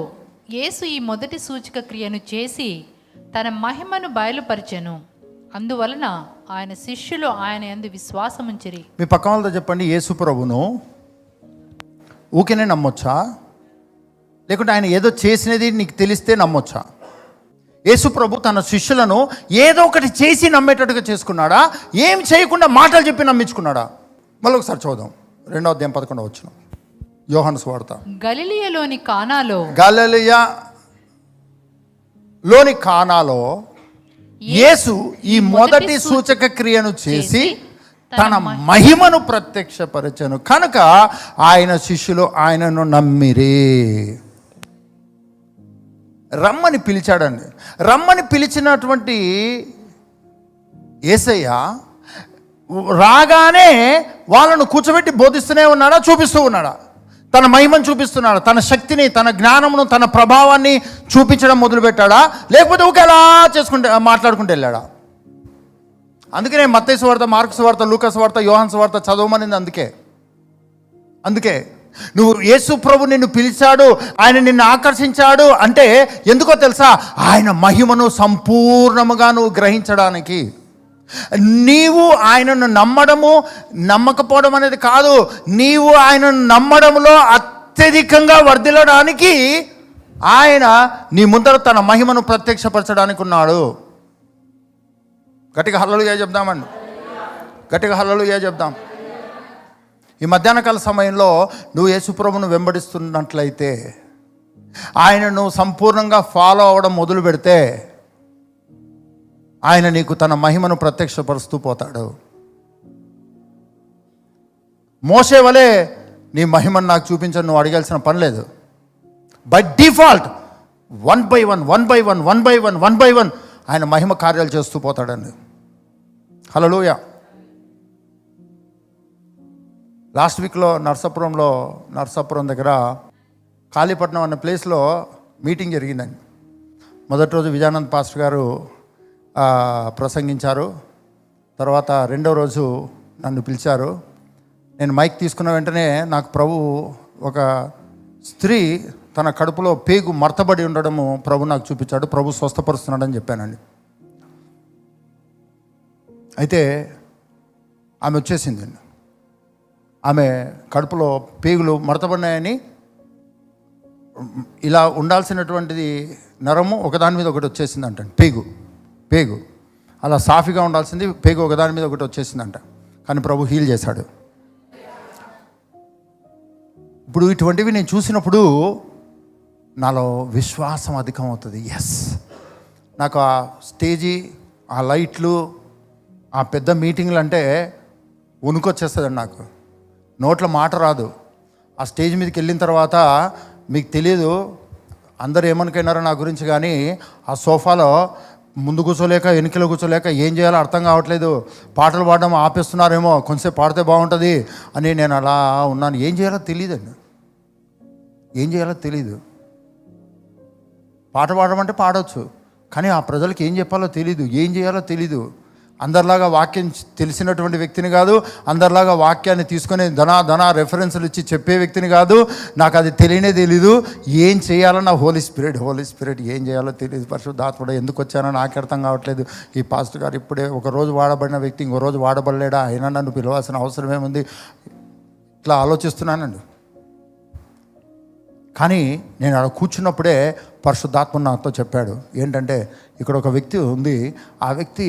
యేసు ఈ మొదటి సూచక క్రియను చేసి తన మహిమను బయలుపరిచెను. అందువలన ఆయన శిష్యులు ఆయన యందు విశ్వాసముంచిరి. మీ పక్క వాళ్ళతో చెప్పండి, యేసు ప్రభును ఊరికేనే నమ్మొచ్చా, లేకుంటే ఆయన ఏదో చేసినది నీకు తెలిస్తే నమ్మొచ్చా? యేసు ప్రభు తన శిష్యులను ఏదో ఒకటి చేసి నమ్మేటట్టుగా చేసుకున్నాడా, ఏం చేయకుండా మాటలు చెప్పి నమ్మించుకున్నాడా? మళ్ళీ ఒకసారి చూద్దాం. 2వ అధ్యాయం 11వ వచనం, యోహాను సువార్త. గలిలయలోని కానాలో కానాలో యేసు ఈ మొదటి సూచక క్రియను చేసి తన మహిమను ప్రత్యక్షపరచెను కనుక ఆయన శిష్యులు ఆయనను నమ్మిరి. రమ్మని పిలిచాడండి. రమ్మని పిలిచినటువంటి యేసయ్య రాగానే వాళ్ళను కూర్చోబెట్టి బోధిస్తూనే ఉన్నాడా, చూపిస్తూ ఉన్నాడా? తన మహిమను చూపిస్తున్నాడు, తన శక్తిని, తన జ్ఞానమును, తన ప్రభావాన్ని చూపించడం మొదలుపెట్టాడా, లేకపోతే ఒకేలా మాట్లాడుకుంటూ వెళ్ళాడా? అందుకనే మత్తయి సువార్త, మార్కు సువార్త, లూకా సువార్త, యోహాను సువార్త చదవమనింది. అందుకే నువ్వు యేసు ప్రభు నిన్ను పిలిచాడు, ఆయన నిన్ను ఆకర్షించాడు అంటే ఎందుకో తెలుసా? ఆయన మహిమను సంపూర్ణముగా నువ్వు గ్రహించడానికి. నీవు ఆయనను నమ్మడము నమ్మకపోవడం అనేది కాదు, నీవు ఆయనను నమ్మడంలో అత్యధికంగా వర్ధిల్లడానికి ఆయన నీ ముందర తన మహిమను ప్రత్యక్షపరచడానికి ఉన్నాడు. గట్టిగా హల్లెలూయా చెప్దామండి, గట్టిగా హల్లెలూయా చెప్దాం. ఈ మధ్యాహ్నకాల సమయంలో నువ్వు యేసుప్రభును వెంబడిస్తున్నట్లయితే, ఆయనను సంపూర్ణంగా ఫాలో అవ్వడం మొదలు పెడితే ఆయన నీకు తన మహిమను ప్రత్యక్షపరుస్తూ పోతాడు. మోషే వలె నీ మహిమను నాకు చూపించని నువ్వు అడగాల్సిన పని లేదు. బై డిఫాల్ట్ 1 by 1 ఆయన మహిమ కార్యాలు చేస్తూ పోతాడండి. హల్లెలూయా. లాస్ట్ వీక్లో నర్సాపురం దగ్గర కాళీపట్నం అనే ప్లేస్లో మీటింగ్ జరిగిందండి. మొదటి రోజు విజయానంద్ పాస్టర్ గారు ప్రసంగించారు. తర్వాత 2వ రోజు నన్ను పిలిచారు. నేను మైక్ తీసుకున్న వెంటనే నాకు ప్రభు ఒక స్త్రీ తన కడుపులో పేగు మర్తబడి ఉండడము ప్రభు నాకు చూపించాడు. ప్రభు స్వస్థపరుస్తున్నాడని చెప్పానండి. అయితే ఆమె వచ్చేసిందండి. ఆమె కడుపులో పేగులు మడతబడినాయని, ఇలా ఉండాల్సినటువంటిది నరము ఒకదాని మీద ఒకటి వచ్చేసిందంట. పేగు అలా సాఫీగా ఉండాల్సింది పేగు ఒకదాని మీద ఒకటి వచ్చేసిందంట. కానీ ప్రభు హీల్ చేశాడు. ఇప్పుడు ఇటువంటివి నేను చూసినప్పుడు నాలో విశ్వాసం అధికమవుతుంది. ఎస్, నాకు ఆ స్టేజీ, ఆ లైట్లు, ఆ పెద్ద మీటింగ్లు అంటే వణుకొచ్చేస్తుందండి. నాకు నోట్ల మాట రాదు. ఆ స్టేజ్ మీదకి వెళ్ళిన తర్వాత మీకు తెలియదు అందరు ఏమనుకున్నారో నా గురించి, కానీ ఆ సోఫాలో ముందు కూర్చోలేక వెనుకలో కూర్చోలేక ఏం చేయాలో అర్థం కావట్లేదు. పాటలు పాడడం ఆపేస్తున్నారేమో, కొంచెంసేపు పాడితే బాగుంటుంది అని నేను అలా ఉన్నాను. ఏం చేయాలో తెలియదు. పాట పాడమంటే పాడవచ్చు, కానీ ఆ ప్రజలకు ఏం చెప్పాలో తెలీదు, ఏం చేయాలో తెలీదు. అందరిలాగా వాక్యం తెలిసినటువంటి వ్యక్తిని కాదు, అందరిలాగా వాక్యాన్ని తీసుకొని ధనా రెఫరెన్స్లు ఇచ్చి చెప్పే వ్యక్తిని కాదు. నాకు అది తెలీదు. ఏం చేయాలన్నా హోలీ స్పిరిట్ ఏం చేయాలో తెలియదు. పరిశుద్ధాత్ముడు ఎందుకు వచ్చానో నాకు అర్థం కావట్లేదు. ఈ పాస్టర్ గారు ఇప్పుడే ఒక రోజు వాడబడిన వ్యక్తి ఇంకో రోజు వాడబడలేడా, అయినా నన్ను పిలవాల్సిన అవసరం ఏముంది, ఇట్లా ఆలోచిస్తున్నానండి. కానీ నేను అక్కడ కూర్చున్నప్పుడే పరిశుద్ధాత్మ నాతో చెప్పాడు ఏంటంటే, ఇక్కడ ఒక వ్యక్తి ఉంది, ఆ వ్యక్తి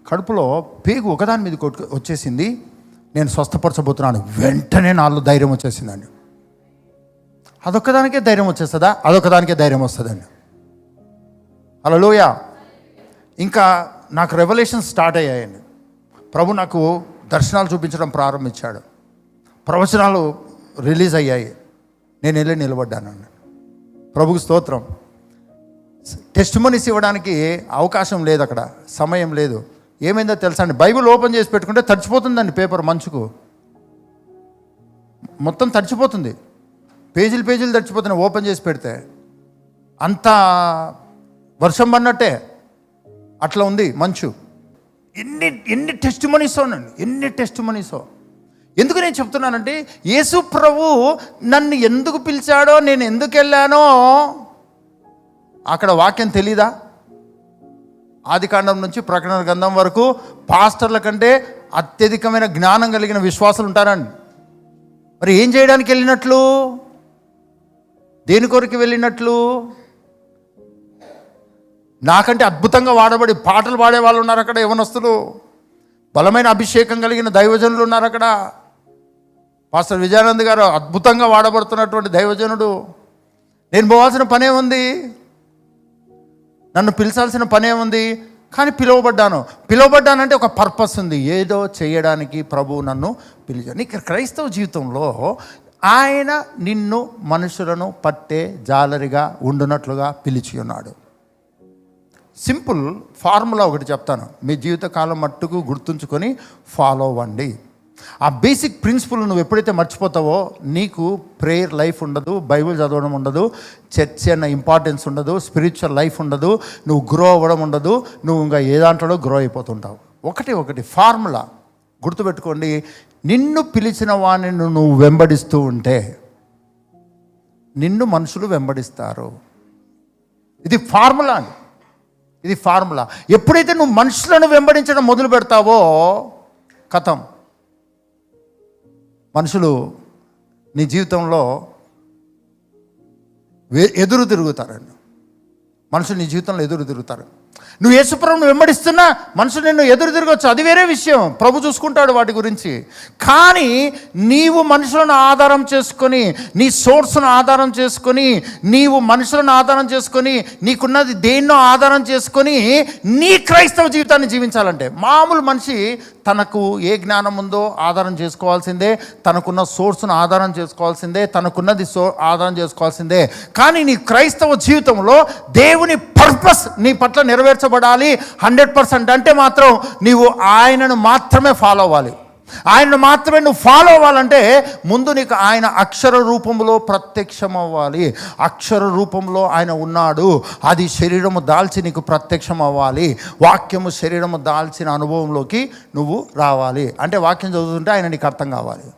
కడుపులో పేగు ఒకదాని మీద వచ్చేసింది, నేను స్వస్థపరచబోతున్నాను. వెంటనే నాలో ధైర్యం వచ్చేసిందండి. అదొక్కదానికే ధైర్యం వచ్చేస్తుందా? అదొక్కదానికే ధైర్యం వస్తుందండి. హల్లెలూయా. ఇంకా నాకు రెవల్యూషన్ స్టార్ట్ అయ్యాయండి. ప్రభు నాకు దర్శనాలు చూపించడం ప్రారంభించాడు. ప్రవచనాలు రిలీజ్ అయ్యాయి. నేను వెళ్ళి నిలబడ్డానండి. ప్రభుకు స్తోత్రం. టెస్టిమనీస్ ఇవ్వడానికి అవకాశం లేదు, అక్కడ సమయం లేదు. ఏమైందో తెలుసా అండి, బైబిల్ ఓపెన్ చేసి పెట్టుకుంటే తడిచిపోతుందండి పేపర్ మంచుకు, మొత్తం తడిచిపోతుంది, పేజీలు తడిచిపోతున్నాయి ఓపెన్ చేసి పెడితే. అంత వర్షం పడినట్టే అట్లా ఉంది మంచు. ఎన్ని టెస్టిమనీసో అండి, ఎన్ని టెస్టిమనీసో. ఎందుకు నేను చెప్తున్నానంటే, యేసు ప్రభు నన్ను ఎందుకు పిలిచాడో, నేను ఎందుకు వెళ్ళానో అక్కడ వాక్యం తెలీదా? ఆదికాండం నుంచి ప్రకటన గ్రంథం వరకు పాస్టర్ల కంటే అత్యధికమైన జ్ఞానం కలిగిన విశ్వాసులు ఉంటారండి. మరి ఏం చేయడానికి వెళ్ళినట్లు, దేని కొరకు వెళ్ళినట్లు? నాకంటే అద్భుతంగా వాడబడి పాటలు పాడే వాళ్ళు ఉన్నారు అక్కడ, యవనస్తులు, బలమైన అభిషేకం కలిగిన దైవజనులు ఉన్నారు అక్కడ. పాస్టర్ విజయానంద్ గారు అద్భుతంగా వాడబడుతున్నటువంటి దైవజనుడు. నేను పోవాల్సిన పనే ఉంది, నన్ను పిలిచాల్సిన పనే ఉంది, కానీ పిలువబడ్డానంటే ఒక పర్పస్ ఉంది, ఏదో చేయడానికి ప్రభువు నన్ను పిలిచాడు. నీకు క్రైస్తవ జీవితంలో ఆయన నిన్ను మనుషులను పట్టే జాలరిగా ఉండునట్లుగా పిలిచి ఉన్నాడు. సింపుల్ ఫార్ములా ఒకటి చెప్తాను, మీ జీవితకాలం మట్టుకు గుర్తుంచుకొని ఫాలో అవ్వండి. ఆ బేసిక్ ప్రిన్సిపల్ నువ్వు ఎప్పుడైతే మర్చిపోతావో నీకు ప్రేయర్ లైఫ్ ఉండదు, బైబిల్ చదవడం ఉండదు, చర్చ్ అన్న ఇంపార్టెన్స్ ఉండదు, స్పిరిచువల్ లైఫ్ ఉండదు, నువ్వు గ్రో అవ్వడం ఉండదు, నువ్వు ఇంకా ఏ దాంట్లో గ్రో అయిపోతుంటావు. ఒకటి ఫార్ములా గుర్తుపెట్టుకోండి, నిన్ను పిలిచిన వాణ్ణి నువ్వు వెంబడిస్తూ ఉంటే నిన్ను మనుషులు వెంబడిస్తారు. ఇది ఫార్ములా అండి, ఇది ఫార్ములా. ఎప్పుడైతే నువ్వు మనుషులను వెంబడించడం మొదలు పెడతావో కథం, మనుషులు నీ జీవితంలో ఎదురు తిరుగుతారండి. మనుషులు నీ జీవితంలో ఎదురు తిరుగుతారు. నువ్వు యేసుప్రభుని వెంబడిస్తున్నా మనుషులు నిన్ను ఎదురు తిరగవచ్చు, అది వేరే విషయం, ప్రభు చూసుకుంటాడు వాటి గురించి. కానీ నీవు మనుషులను ఆధారం చేసుకొని, నీ సోర్స్ను ఆధారం చేసుకొని, నీవు మనుషులను ఆధారం చేసుకొని, నీకున్నది దేన్నో ఆధారం చేసుకొని నీ క్రైస్తవ జీవితాన్ని జీవించాలంటే, మామూలు మనిషి తనకు ఏ జ్ఞానం ఉందో ఆధారం చేసుకోవాల్సిందే, తనకున్న సోర్స్ను ఆధారం చేసుకోవాల్సిందే, తనకున్నది ఆధారం చేసుకోవాల్సిందే. కానీ నీ క్రైస్తవ జీవితంలో దేవుని పర్పస్ నీ పట్ల నెరవేర్చబడాలి 100%. అంటే మాత్రం నీవు ఆయనను మాత్రమే ఫాలో అవ్వాలి. ఆయనను మాత్రమే నువ్వు ఫాలో అవ్వాలంటే ముందు నీకు ఆయన అక్షర రూపంలో ప్రత్యక్షం అవ్వాలి. అక్షర రూపంలో ఆయన ఉన్నాడు, అది శరీరము దాల్చి నీకు ప్రత్యక్షం అవ్వాలి. వాక్యము శరీరము దాల్చిన అనుభవంలోకి నువ్వు రావాలి. అంటే వాక్యం చదువుతుంటే ఆయన నీకు అర్థం కావాలి,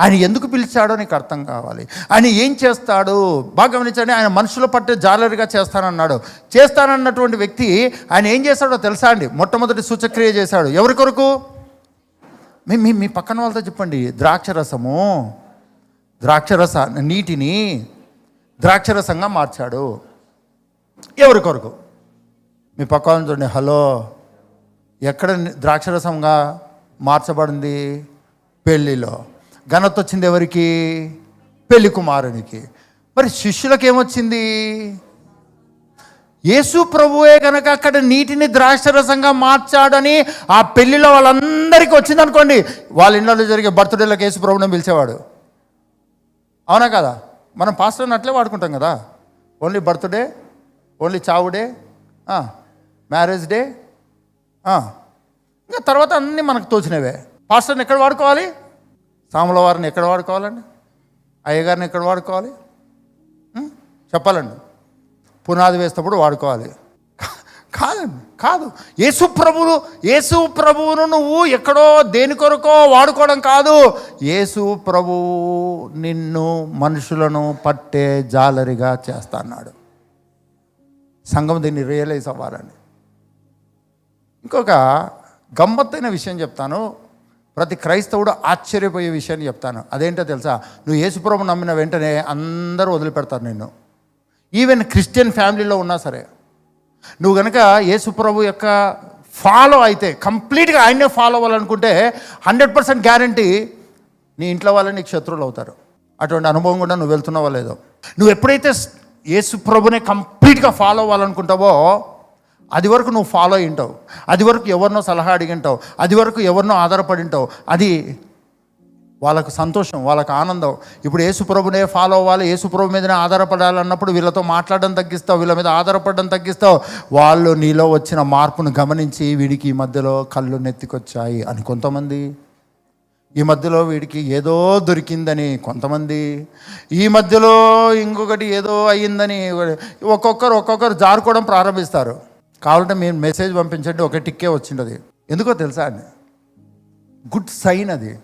ఆయన ఎందుకు పిలిచాడో నీకు అర్థం కావాలి, ఆయన ఏం చేస్తాడు బాగా గమనించండి. ఆయన మనుషుల పట్టే జాలరిగా చేస్తానన్నాడు. చేస్తానన్నటువంటి వ్యక్తి ఆయన ఏం చేస్తాడో తెలుసా అండి? మొట్టమొదటి సూచక్రియ చేశాడు. ఎవరి కొరకు? మీ పక్కన వాళ్ళతో చెప్పండి, నీటిని ద్రాక్షరసంగా మార్చాడు. ఎవరి కొరకు? మీ పక్క వాళ్ళని చూడండి, హలో, ఎక్కడ ద్రాక్షరసంగా మార్చబడింది? పెళ్ళిలో. ఘనత వచ్చింది ఎవరికి? పెళ్లి కుమారునికి. మరి శిష్యులకు ఏమొచ్చింది? యేసు ప్రభువే కనుక అక్కడ నీటిని ద్రాక్షరసంగా మార్చాడని ఆ పెళ్లిలో వాళ్ళందరికీ వచ్చింది అనుకోండి, వాళ్ళ ఇళ్ళలో జరిగే బర్త్డేలకు యేసు ప్రభువుని పిలిచేవాడు. అవునా కదా? మనం పాస్టర్ని అట్లే వాడుకుంటాం కదా, ఓన్లీ బర్త్డే, ఓన్లీ చావు డే, మ్యారేజ్ డే, ఇంకా తర్వాత అన్నీ మనకు తోచినవే. పాస్టర్ని ఎక్కడ వాడుకోవాలి? సాముల వారిని ఎక్కడ వాడుకోవాలండి? అయ్యగారిని ఎక్కడ వాడుకోవాలి? చెప్పాలండి. పునాది వేసేటప్పుడు వాడుకోవాలి. కాదు. యేసు ప్రభువును నువ్వు ఎక్కడో దేని కొరకో వాడుకోవడం కాదు. యేసు ప్రభువు నిన్ను మనుషులను పట్టే జాలరిగా చేస్తాన్నాడు. సంఘం దీన్ని రియలైజ్ అవ్వాలండి. ఇంకొక గమ్మత్తైన విషయం చెప్తాను, ప్రతి క్రైస్తవుడు ఆశ్చర్యపోయే విషయాన్ని చెప్తాను. అదేంటో తెలుసా? నువ్వు యేసుప్రభు నమ్మిన వెంటనే అందరూ వదిలిపెడతారు నిన్ను. ఈవెన్ క్రిస్టియన్ ఫ్యామిలీలో ఉన్నా సరే, నువ్వు కనుక యేసుప్రభు యొక్క ఫాలో అయితే, కంప్లీట్గా ఆయన్నే ఫాలో అవ్వాలనుకుంటే 100% గ్యారంటీ నీ ఇంట్లో వాళ్ళని నీకు శత్రువులు అవుతారు. అటువంటి అనుభవం కూడా నువ్వు వెళ్తున్నావో లేదో. నువ్వు ఎప్పుడైతే యేసుప్రభునే కంప్లీట్గా ఫాలో అవ్వాలనుకుంటావో అది వరకు నువ్వు ఫాలో అయి ఉంటావు, అది వరకు ఎవరినో సలహా అడిగి ఉంటావు, అది వరకు ఎవరినో ఆధారపడి ఉంటావు. అది వాళ్ళకు సంతోషం, వాళ్ళకు ఆనందం. ఇప్పుడు యేసుప్రభునే ఫాలో అవ్వాలి, యేసుప్రభు మీదనే ఆధారపడాలన్నప్పుడు వీళ్ళతో మాట్లాడడం తగ్గిస్తావు, వీళ్ళ మీద ఆధారపడడం తగ్గిస్తావు. వాళ్ళు నీలో వచ్చిన మార్పును గమనించి వీడికి ఈ మధ్యలో కళ్ళు నెత్తికొచ్చాయి అని కొంతమంది, ఈ మధ్యలో వీడికి ఏదో దొరికిందని కొంతమంది, ఈ మధ్యలో ఇంకొకటి ఏదో అయ్యిందని ఒక్కొక్కరు జారుకోవడం ప్రారంభిస్తారు. కావాలంటే మీరు మెసేజ్ పంపించండి, ఒక టిక్కే వచ్చిండదు. ఎందుకో తెలుసా అండి, గుడ్ సైన్ అది,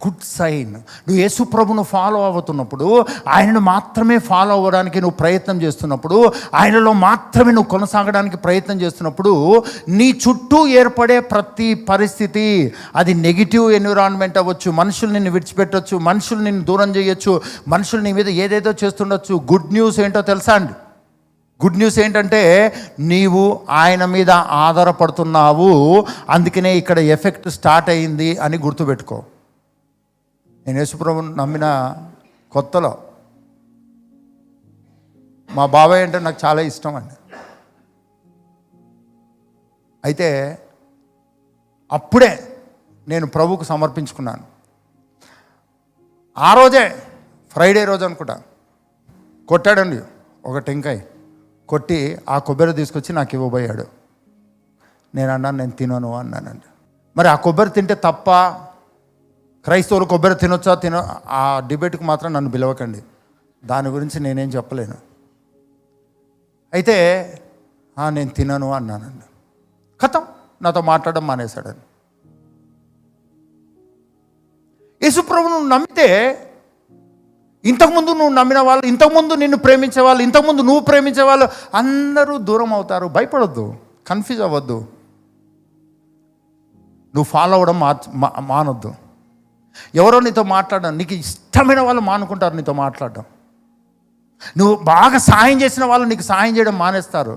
గుడ్ సైన్. నువ్వు యేసు ప్రభును ఫాలో అవుతున్నప్పుడు, ఆయనను మాత్రమే ఫాలో అవ్వడానికి నువ్వు ప్రయత్నం చేస్తున్నప్పుడు, ఆయనలో మాత్రమే నువ్వు కొనసాగడానికి ప్రయత్నం చేస్తున్నప్పుడు, నీ చుట్టూ ఏర్పడే ప్రతి పరిస్థితి, అది నెగిటివ్ ఎన్విరాన్మెంట్ అవ్వచ్చు, మనుషులు నిన్ను విడిచిపెట్టవచ్చు, మనుషులు నిన్ను దూరం చేయొచ్చు, మనుషులు నీ మీద ఏదేదో చేస్తుండొచ్చు. గుడ్ న్యూస్ ఏంటో తెలుసా అండి? గుడ్ న్యూస్ ఏంటంటే నీవు ఆయన మీద ఆధారపడుతున్నావు, అందుకనే ఇక్కడ ఎఫెక్ట్ స్టార్ట్ అయ్యింది అని గుర్తుపెట్టుకో. నేను యేసుప్రభుని నమ్మిన కొత్తలో మా బాబాయ్ అంటే నాకు చాలా ఇష్టం అండి. అయితే అప్పుడే నేను ప్రభువుకు సమర్పించుకున్నాను. ఆ రోజే ఫ్రైడే రోజు అనుకుంటా కొట్టాడండి ఒక టెంకాయ కొట్టి, ఆ కొబ్బరి తీసుకొచ్చి నాకు ఇవ్వబోయాడు. నేను అన్నాను, నేను తినను అన్నానండి. మరి ఆ కొబ్బరి తింటే తప్ప, క్రైస్తవులు కొబ్బరి తినొచ్చా ఆ డిబేట్కి మాత్రం నన్ను పిలవకండి, దాని గురించి నేనేం చెప్పలేను. అయితే నేను తినను అన్నానండి. ఖతం, నాతో మాట్లాడడం మానేశాడని. యేసుప్రభువు నువ్వు నమ్మితే, ఇంతకుముందు నువ్వు నమ్మిన వాళ్ళు, ఇంతకుముందు నిన్ను ప్రేమించే వాళ్ళు, ఇంతకుముందు నువ్వు ప్రేమించే వాళ్ళు అందరూ దూరం అవుతారు. భయపడొద్దు, కన్ఫ్యూజ్ అవ్వద్దు. నువ్వు ఫాలో అవ్వడం మానొద్దు. ఎవరో నీతో మాట్లాడడం, నీకు ఇష్టమైన వాళ్ళు మానుకుంటారు నీతో మాట్లాడడం. నువ్వు బాగా సహాయం చేసిన వాళ్ళు నీకు సహాయం చేయడం మానేస్తారు.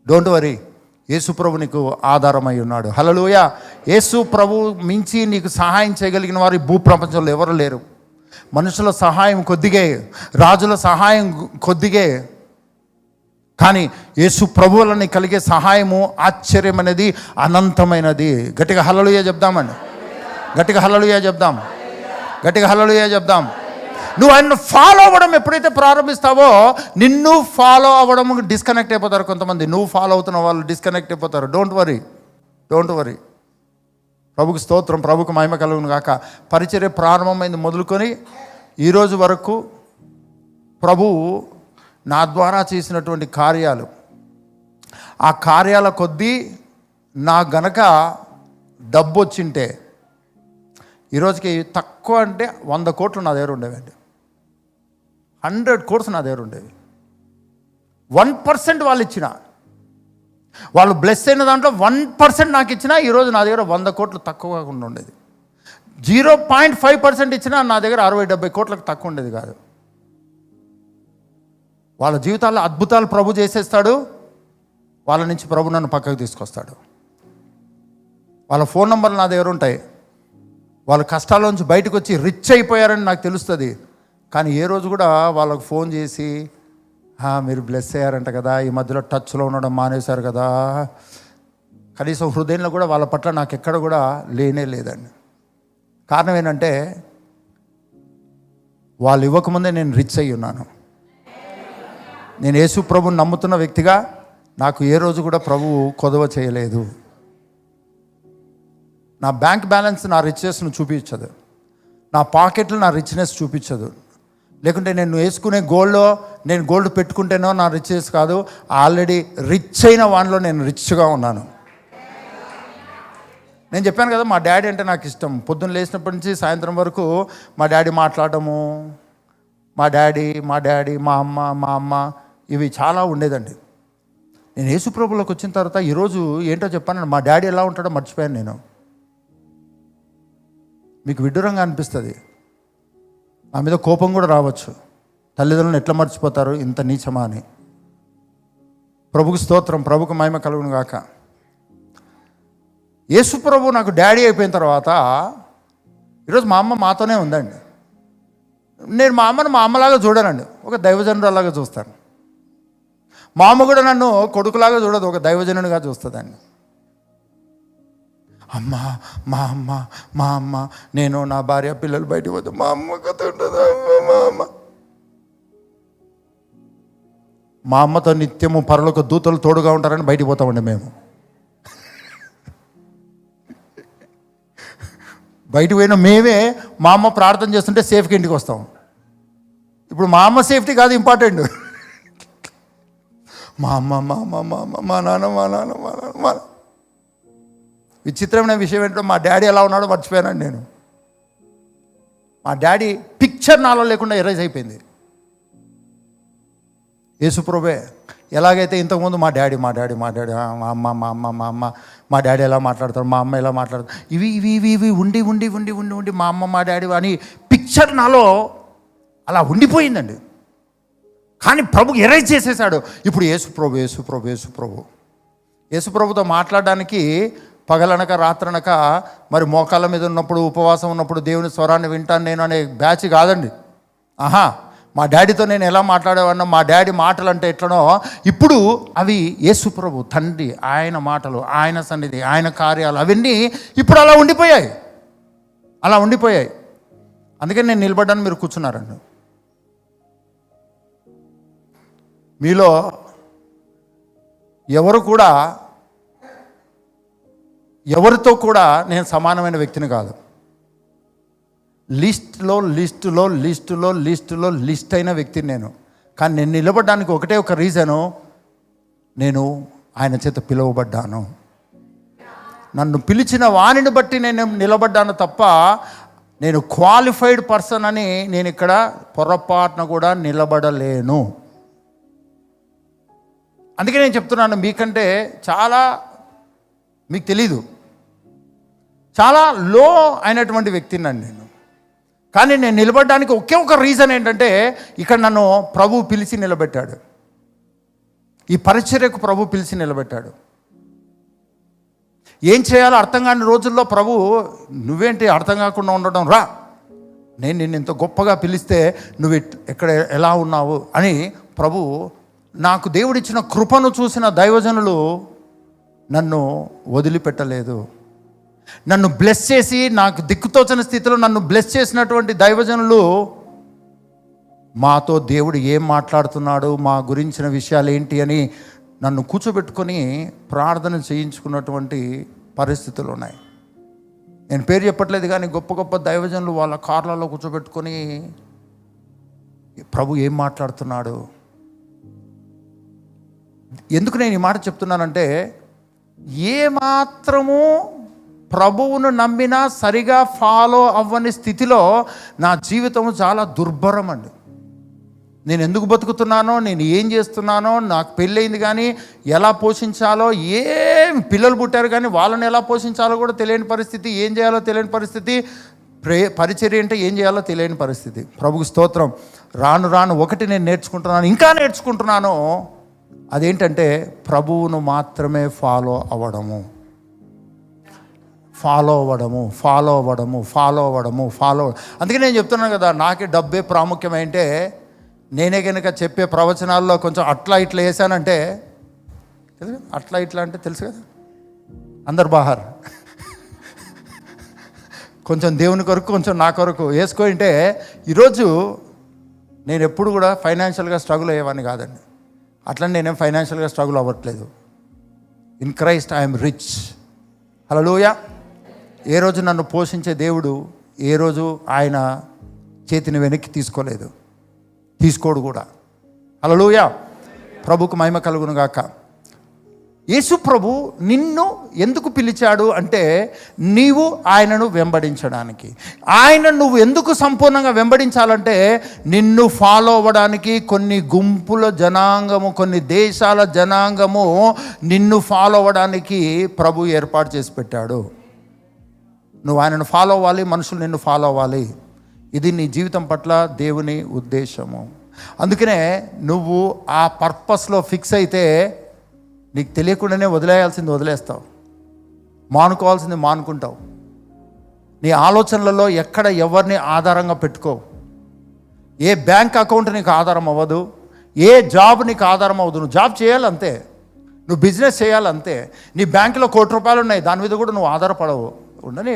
డోంట్ వరీ, యేసు ప్రభు నీకు ఆధారమై ఉన్నాడు. హల్లెలూయా. యేసు ప్రభు మించి నీకు సహాయం చేయగలిగిన వారు ఈ భూప్రపంచంలో ఎవరు లేరు. మనుషుల సహాయం కొద్దిగే, రాజుల సహాయం కొద్దిగే, కానీ యేసు ప్రభు వలన కలిగే సహాయము ఆశ్చర్యమైనది, అనంతమైనది. గట్టిగా హల్లెలూయా చెప్దామండి, గట్టిగా హల్లెలూయా చెప్దాం, గట్టిగా హల్లెలూయా చెప్దాం. నువ్వు ఆయన్ను ఫాలో అవ్వడం ఎప్పుడైతే ప్రారంభిస్తావో, నిన్ను ఫాలో అవ్వడం డిస్కనెక్ట్ అయిపోతారు కొంతమంది. నువ్వు ఫాలో అవుతున్న వాళ్ళు డిస్కనెక్ట్ అయిపోతారు. Don't worry, don't worry. ప్రభుకు స్తోత్రం, ప్రభుకు మహిమ కలుగును గాక. పరిచర్య ప్రారంభమైంది మొదలుకొని ఈరోజు వరకు ప్రభువు నా ద్వారా చేసినటువంటి కార్యాలు, ఆ కార్యాల కొద్దీ నా గనక డబ్బు వచ్చింటే, ఈరోజుకి తక్కువ అంటే 100 కోట్లు నా దగ్గర ఉండేవండి. 100 crores నా దగ్గర ఉండేవి. 1% వాళ్ళు ఇచ్చిన, వాళ్ళు బ్లెస్ అయిన దాంట్లో 1% నాకు ఇచ్చినా ఈరోజు నా దగ్గర 100 కోట్లు తక్కువ కాకుండా ఉండేది. 0.5% ఇచ్చినా నా దగ్గర 60-70 కోట్లకు తక్కువ ఉండేది కాదు. వాళ్ళ జీవితాల్లో అద్భుతాలు ప్రభు చేసేస్తాడు. వాళ్ళ నుంచి ప్రభు నన్ను పక్కకు తీసుకొస్తాడు. వాళ్ళ ఫోన్ నంబర్లు నా దగ్గర ఉంటాయి. వాళ్ళ కష్టాల్లోంచి బయటకు వచ్చి రిచ్ అయిపోయారని నాకు తెలుస్తుంది. కానీ ఏ రోజు కూడా వాళ్ళకు ఫోన్ చేసి, మీరు బ్లెస్ అయ్యారంట కదా, ఈ మధ్యలో టచ్లో ఉండడం మానేశారు కదా, కనీసం హృదయంలో కూడా వాళ్ళ పట్ల నాకు ఎక్కడ కూడా లేనే లేదండి. కారణం ఏంటంటే, వాళ్ళు ఇవ్వకముందే నేను రిచ్ అయ్యి ఉన్నాను. నేను యేసు ప్రభుని నమ్ముతున్న వ్యక్తిగా నాకు ఏ రోజు కూడా ప్రభువు కొదవ చేయలేదు. నా బ్యాంక్ బ్యాలెన్స్ నా రిచ్నెస్ను చూపించదు, నా పాకెట్లు నా రిచ్నెస్ చూపించదు. లేకుంటే నేను వేసుకునే గోల్డ్లో, నేను గోల్డ్ పెట్టుకుంటేనో నా రిచ్నెస్ కాదు. ఆల్రెడీ రిచ్ అయిన వానిలో నేను రిచ్గా ఉన్నాను. నేను చెప్పాను కదా, మా డాడీ అంటే నాకు ఇష్టం. పొద్దున్న లేచినప్పటి నుంచి సాయంత్రం వరకు మా డాడీ మాట్లాడటము, మా డాడీ మా అమ్మ ఇవి చాలా ఉండేదండి. నేను యేసు ప్రభువులోకి వచ్చిన తర్వాత ఈరోజు ఏంటో చెప్పాను, మా డాడీ ఎలా ఉంటాడో మర్చిపోయాను నేను. మీకు విడ్డూరంగా అనిపిస్తుంది, ఆ మీద కోపం కూడా రావచ్చు. తల్లిదండ్రులను ఎట్లా మర్చిపోతారు, ఇంత నీచమా అని. ప్రభుకు స్తోత్రం, ప్రభుకు మహిమ కలుగును గాక. యేసు ప్రభు నాకు డాడీ అయిపోయిన తర్వాత ఈరోజు మా అమ్మ మాతోనే ఉందండి. నేను మా అమ్మను మా అమ్మలాగా చూడానండి, ఒక దైవజనురాలాగా చూస్తాను. మా అమ్మ కూడా నన్ను కొడుకులాగా చూడదు, ఒక దైవజనునిగా చూస్తుందండి. అమ్మ మా అమ్మ నేను నా భార్య పిల్లలు బయటకు పోతే మా అమ్మ కథ ఉంటుందా, మా అమ్మతో నిత్యము పరలోక దూతలు తోడుగా ఉంటారని బయటికి పోతామండి మేము. బయటకు పోయిన మేమే మా అమ్మ ప్రార్థన చేస్తుంటే సేఫ్గా ఇంటికి వస్తాం. ఇప్పుడు మా అమ్మ సేఫ్టీ కాదు ఇంపార్టెంట్, మా అమ్మ మా నాన్న. విచిత్రమైన విషయం ఏంటంటే మా డాడీ ఎలా ఉన్నాడో మర్చిపోయానండి నేను. మా డాడీ పిక్చర్ నాలో లేకుండా ఎరేజ్ అయిపోయింది. యేసుప్రభే ఎలాగైతే ఇంతకుముందు మా డాడీ మా అమ్మ మా డాడీ ఎలా మాట్లాడతారు, మా అమ్మ ఎలా మాట్లాడతారు, ఇవి ఉండి మా అమ్మ మా డాడీ అని పిక్చర్ నాలో అలా ఉండిపోయిందండి. కానీ ప్రభు ఎరేజ్ చేసేసాడు. ఇప్పుడు యేసుప్రభుతో మాట్లాడడానికి పగలనక రాత్రనక మరి మోకాళ్ళ మీద ఉన్నప్పుడు ఉపవాసం ఉన్నప్పుడు దేవుని స్వరాన్ని వింటాను నేను అనే బ్యాచ్ కాదండి. మా డాడీతో నేను ఎలా మాట్లాడేవాడినో, మా డాడీ మాటలు అంటే ఎట్లనో, ఇప్పుడు అవి యేసుప్రభు తండ్రి ఆయన మాటలు, ఆయన సన్నిధి, ఆయన కార్యాలు అవన్నీ ఇప్పుడు అలా ఉండిపోయాయి. అందుకని నేను నిలబడ్డాను, మీరు కూర్చున్నారండి. మీలో ఎవరితో కూడా నేను సమానమైన వ్యక్తిని కాదు. లిస్ట్ అయిన వ్యక్తిని నేను. కానీ నేను నిలబడడానికి ఒకటే ఒక రీజను, నేను ఆయన చేత పిలువబడ్డాను. నన్ను పిలిచిన వాణిని బట్టి నేను నిలబడ్డాను తప్ప నేను క్వాలిఫైడ్ పర్సన్ అని నేను ఇక్కడ పొరపాటున కూడా నిలబడలేను. అందుకే నేను చెప్తున్నాను, మీకంటే మీకు తెలీదు, చాలా లో అయినటువంటి వ్యక్తిని నేను. కానీ నేను నిలబడడానికి ఒకే ఒక రీజన్ ఏంటంటే, ఇక్కడ నన్ను ప్రభు పిలిచి నిలబెట్టాడు. ఈ పరిచర్యకు ప్రభు పిలిచి నిలబెట్టాడు. ఏం చేయాలో అర్థం కాని రోజుల్లో ప్రభు, నువ్వేంటి అర్థం కాకుండా ఉండడం, రా నేను నిన్ను ఇంత గొప్పగా పిలిస్తే నువ్వు ఎక్కడ ఎలా ఉన్నావు అని ప్రభు, నాకు దేవుడిచ్చిన కృపను చూసిన దైవజనులు నన్ను వదిలిపెట్టలేదు. నన్ను బ్లెస్ చేసి, నాకు దిక్కుతోచని స్థితిలో నన్ను బ్లెస్ చేసినటువంటి దైవజనులు మాతో దేవుడు ఏం మాట్లాడుతున్నాడు, మా గురించిన విషయాలు ఏంటి అని నన్ను కూర్చోబెట్టుకొని ప్రార్థన చేయించుకున్నటువంటి పరిస్థితులు ఉన్నాయి. నేను పేరు చెప్పట్లేదు, కానీ గొప్ప గొప్ప దైవజనులు వాళ్ళ కార్లలో కూర్చోబెట్టుకొని ప్రభు ఏం మాట్లాడుతున్నాడు. ఎందుకు నేను ఈ మాట చెప్తున్నానంటే, ఏమాత్రము ప్రభువును నమ్మినా సరిగా ఫాలో అవ్వని స్థితిలో నా జీవితం చాలా దుర్భరం అండి. నేను ఎందుకు బతుకుతున్నానో, నేను ఏం చేస్తున్నానో, నాకు పెళ్ళయింది కానీ ఎలా పోషించాలో, పిల్లలు పుట్టారు కానీ వాళ్ళని ఎలా పోషించాలో కూడా తెలియని పరిస్థితి, ఏం చేయాలో తెలియని పరిస్థితి, పరిచర్య అంటే ఏం చేయాలో తెలియని పరిస్థితి. ప్రభుకు స్తోత్రం. రాను ఒకటి నేను నేర్చుకుంటున్నాను, ఇంకా నేర్చుకుంటున్నాను. అదేంటంటే ప్రభువును మాత్రమే ఫాలో అవ్వడము. అందుకే నేను చెప్తున్నాను కదా, నాకే డబ్బే ప్రాముఖ్యమైంటే, నేనే కనుక చెప్పే ప్రవచనాల్లో కొంచెం అట్లా ఇట్లా వేసానంటే, అట్లా ఇట్లా అంటే తెలుసు కదా, అందరు బాహార్ కొంచెం దేవుని కొరకు కొంచెం నా కొరకు వేసుకోంటే, ఈరోజు నేను ఎప్పుడు కూడా ఫైనాన్షియల్గా స్ట్రగుల్ అయ్యేవాడిని కాదండి. అట్లా నేనేం ఫైనాన్షియల్గా స్ట్రగుల్ అవ్వట్లేదు. In Christ I'm rich. Hallelujah. ఏ రోజు నన్ను పోషించే దేవుడు ఏ రోజు ఆయన చేతిని వెనక్కి తీసుకోడు కూడా. హల్లెలూయా. ప్రభుకు మహిమ కలుగును గాక. యేసు ప్రభు నిన్ను ఎందుకు పిలిచాడు అంటే, నీవు ఆయనను వెంబడించడానికి. ఆయన నువ్వు ఎందుకు సంపూర్ణంగా వెంబడించాలంటే, నిన్ను ఫాలో అవ్వడానికి కొన్ని గుంపుల జనాంగము, కొన్ని దేశాల జనాంగము నిన్ను ఫాలో అవ్వడానికి ప్రభు ఏర్పాటు చేసి పెట్టాడు. నువ్వు ఆయనను ఫాలో అవ్వాలి, మనుషులు నిన్ను ఫాలో అవ్వాలి. ఇది నీ జీవితం పట్ల దేవుని ఉద్దేశము. అందుకనే నువ్వు ఆ పర్పస్లో ఫిక్స్ అయితే నీకు తెలియకుండానే వదిలేయాల్సింది వదిలేస్తావు, మానుకోవాల్సింది మానుకుంటావు. నీ ఆలోచనలలో ఎక్కడ ఎవరిని ఆధారంగా పెట్టుకోవు. ఏ బ్యాంక్ అకౌంట్ నీకు ఆధారం అవ్వదు, ఏ జాబ్ నీకు ఆధారం అవ్వదు. నువ్వు జాబ్ చేయాలి అంతే. నువ్వు బిజినెస్ చేయాలంతే. నీ బ్యాంకులో ₹1,00,00,000 ఉన్నాయి, దాని మీద కూడా నువ్వు ఆధారపడవు. ఉండని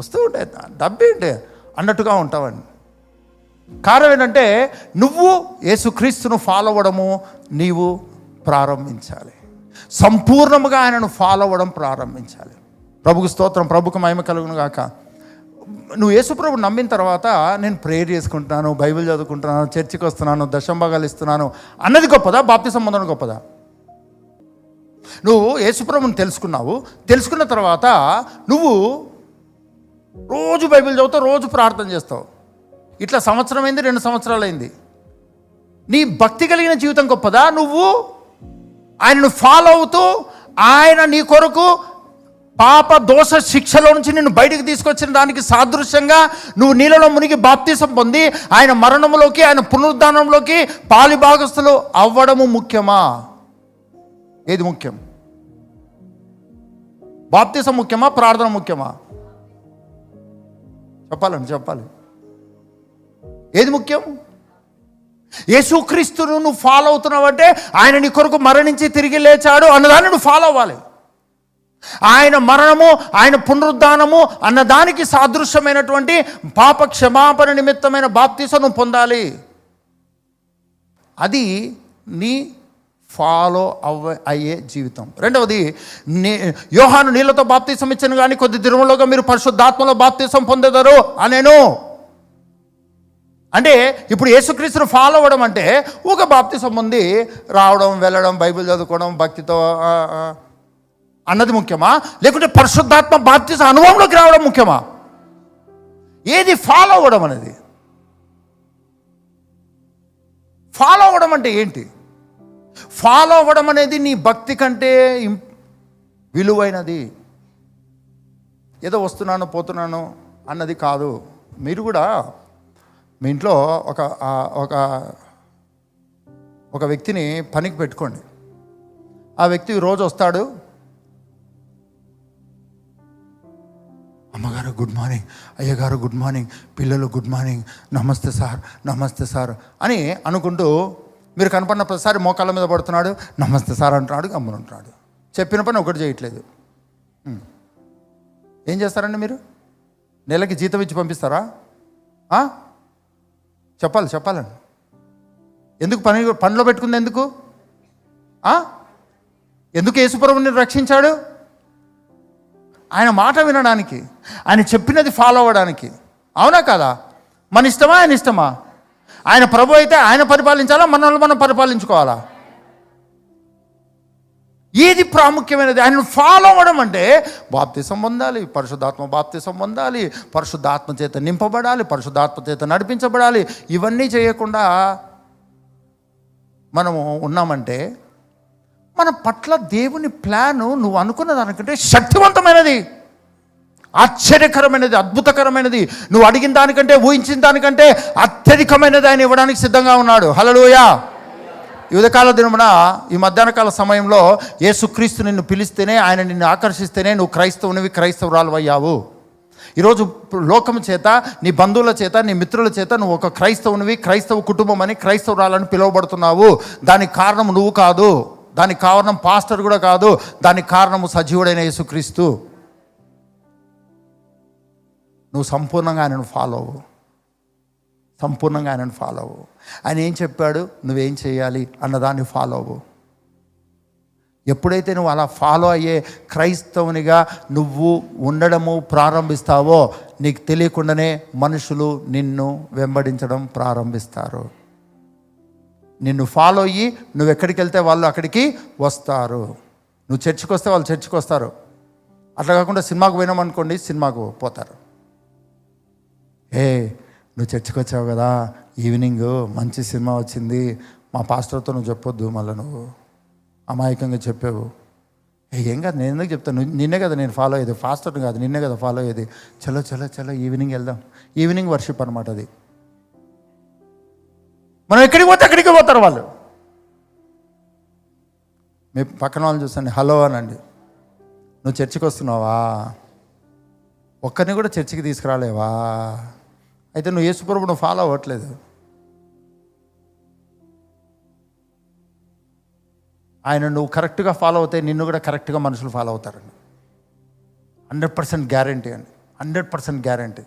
వస్తూ ఉంటాయి, డబ్బేంటి అన్నట్టుగా ఉంటావని. కారణం ఏంటంటే నువ్వు యేసుక్రీస్తును ఫాలో అవ్వడము నీవు ప్రారంభించాలి. సంపూర్ణముగా ఆయనను ఫాలో అవ్వడం ప్రారంభించాలి. ప్రభుకు స్తోత్రం, ప్రభుకు మహిమ కలుగును గాక. నువ్వు యేసుప్రభు నమ్మిన తర్వాత నేను ప్రేయర్ చేసుకుంటున్నాను, బైబిల్ చదువుకుంటున్నాను, చర్చికి వస్తున్నాను, దశంభాగాలు ఇస్తున్నాను అన్నది గొప్పదా? బాప్తిసం పొందడం గొప్పదా? నువ్వు యేసుప్రభుని తెలుసుకున్న తర్వాత నువ్వు రోజు బైబిల్ చదువుతావు, రోజు ప్రార్థన చేస్తావు. ఇట్లా సంవత్సరం అయింది, 2 సంవత్సరాలు అయింది. నీ భక్తి కలిగిన జీవితం గొప్పదా? నువ్వు ఆయనను ఫాలో అవుతూ ఆయన నీ కొరకు పాప దోష శిక్షలో నుంచి నిన్ను బయటికి తీసుకొచ్చిన దానికి సాదృశ్యంగా నువ్వు నీళ్ళలో మునిగి బాప్తిసం పొంది ఆయన మరణంలోకి, ఆయన పునరుద్ధానంలోకి పాలిభాగస్తులు అవ్వడము ముఖ్యమా? ఏది ముఖ్యం? బాప్తిసం ముఖ్యమా, ప్రార్థన ముఖ్యమా? చెప్పాలి. ఏది ముఖ్యం? యేసుక్రీస్తును నువ్వు ఫాలో అవుతున్నావంటే ఆయన నీ కొరకు మరణించి తిరిగి లేచాడు అన్నదాన్ని నువ్వు ఫాలో అవ్వాలి. ఆయన మరణము, ఆయన పునరుద్ధానము అన్నదానికి సాదృశ్యమైనటువంటి పాప క్షమాపణ నిమిత్తమైన బాప్తిసం నువ్వు పొందాలి. అది నీ ఫాలో అయ్యే జీవితం. రెండవది, యోహాను నీళ్లతో బాప్తిసం ఇచ్చాను కానీ కొద్ది దినములుగా మీరు పరిశుద్ధాత్మలో బాప్తిసం పొందెదరు అనేను. అంటే ఇప్పుడు యేసుక్రీస్తును ఫాలో అవ్వడం అంటే ఒక బాప్తిసం పొంది రావడం, వెళ్ళడం, బైబిల్ చదువుకోవడం, భక్తితో అన్నది ముఖ్యమా, లేకుంటే పరిశుద్ధాత్మ బాప్తిసం అనుభవంలోకి రావడం ముఖ్యమా? ఏది ఫాలో అవ్వడం అనేది? ఫాలో అవ్వడం అంటే ఏంటి? ఫాలో అవ్వడం అనేది నీ భక్తి కంటే విలువైనది. ఏదో వస్తున్నాను పోతున్నాను అన్నది కాదు. మీరు కూడా మీ ఇంట్లో ఒక వ్యక్తిని పనికి పెట్టుకోండి. ఆ వ్యక్తి రోజు వస్తాడు, అమ్మగారు గుడ్ మార్నింగ్, అయ్యగారు గుడ్ మార్నింగ్, పిల్లలు గుడ్ మార్నింగ్, నమస్తే సార్ అని అనుకుంటూ మీరు కనపడిన ప్రతిసారి మోకాళ్ళ మీద పడుతున్నాడు, నమస్తే సార్ అంటున్నాడు, గమ్మునుంటున్నాడు. చెప్పిన పని ఒకటి చేయట్లేదు. ఏం చేస్తారండి మీరు? నెలకి జీతం ఇచ్చి పంపిస్తారా? చెప్పాలండి. ఎందుకు పనిలో పెట్టుకుంది? ఎందుకు యేసుప్రభుని రక్షించాడు? ఆయన మాట వినడానికి, ఆయన చెప్పినది ఫాలో అవ్వడానికి. అవునా కదా? మన ఇష్టమా, ఆయన ఇష్టమా? ఆయన ప్రభు అయితే ఆయన పరిపాలించాలా, మనల్ని మనం పరిపాలించుకోవాలా? ఏది ప్రాముఖ్యమైనది? ఆయనను ఫాలో అవ్వడం అంటే బాప్తిసం పొందాలి, పరిశుద్ధాత్మ బాప్తిసం పొందాలి, పరిశుద్ధాత్మ చేత నింపబడాలి, పరిశుద్ధాత్మ చేత నడిపించబడాలి. ఇవన్నీ చేయకుండా మనము ఉన్నామంటే మన పట్ల దేవుని ప్లాను నువ్వు అనుకున్న దానికంటే శక్తివంతమైనది, ఆశ్చర్యకరమైనది, అద్భుతకరమైనది. నువ్వు అడిగిన దానికంటే, ఊహించిన దానికంటే అత్యధికమైనది ఆయన ఇవ్వడానికి సిద్ధంగా ఉన్నాడు. హల్లెలూయా. ఈ ఉదయకాల దినమున, ఈ మధ్యాహ్న కాల సమయంలో యేసుక్రీస్తు నిన్ను పిలిస్తేనే, ఆయన నిన్ను ఆకర్షిస్తేనే నువ్వు క్రైస్తవునివి, క్రైస్తవురాలు అయ్యావు. ఈరోజు లోకం చేత, నీ బంధువుల చేత, నీ మిత్రుల చేత నువ్వు ఒక క్రైస్తవునివి, క్రైస్తవ కుటుంబం అని, క్రైస్తవురాలని పిలువబడుతున్నావు. దానికి కారణం నువ్వు కాదు, దానికి కారణం పాస్టర్ కూడా కాదు, దానికి కారణము సజీవుడైన యేసుక్రీస్తు. నువ్వు సంపూర్ణంగా ఆయనను ఫాలో అవ్వు, ఆయన ఏం చెప్పాడు, నువ్వేం చేయాలి అన్నదాన్ని ఫాలో అవ్వు. ఎప్పుడైతే నువ్వు అలా ఫాలో అయ్యే క్రైస్తవునిగా నువ్వు ఉండడము ప్రారంభిస్తావో, నీకు తెలియకుండానే మనుషులు నిన్ను వెంబడించడం ప్రారంభిస్తారు. నిన్ను ఫాలో అయ్యి నువ్వు ఎక్కడికి వెళ్తే వాళ్ళు అక్కడికి వస్తారు. నువ్వు చర్చికి వస్తే వాళ్ళు చర్చికి వస్తారు. అట్లా కాకుండా సినిమాకు పోయినామనుకోండి, సినిమాకు పోతారు. నువ్వు చర్చికి వచ్చావు కదా, ఈవినింగ్ మంచి సినిమా వచ్చింది, మా పాస్టర్తో నువ్వు చెప్పొద్దు, మళ్ళీ నువ్వు అమాయకంగా చెప్పావు. ఏం కాదు, నేను ఎందుకు చెప్తాను, నిన్నే కదా నేను ఫాలో అయ్యేది, పాస్టర్ని కాదు, నిన్నే కదా ఫాలో అయ్యేది. చలో ఈవినింగ్ వెళ్దాం. ఈవినింగ్ వర్షిప్ అనమాట అది. మనం ఎక్కడికి పోతే అక్కడికి పోతారు వాళ్ళు. మీ పక్కన వాళ్ళని చూసండి, హలో అనండి. నువ్వు చర్చికి వస్తున్నావా? ఒక్కరిని కూడా చర్చికి తీసుకురాలేవా? అయితే నువ్వు యేసుప్రభుని ఫాలో అవ్వట్లేదు. ఆయన నువ్వు కరెక్ట్గా ఫాలో అవుతే నిన్ను కూడా కరెక్ట్గా మనుషులు ఫాలో అవుతారండి. 100% గ్యారంటీ అండి, 100% గ్యారంటీ.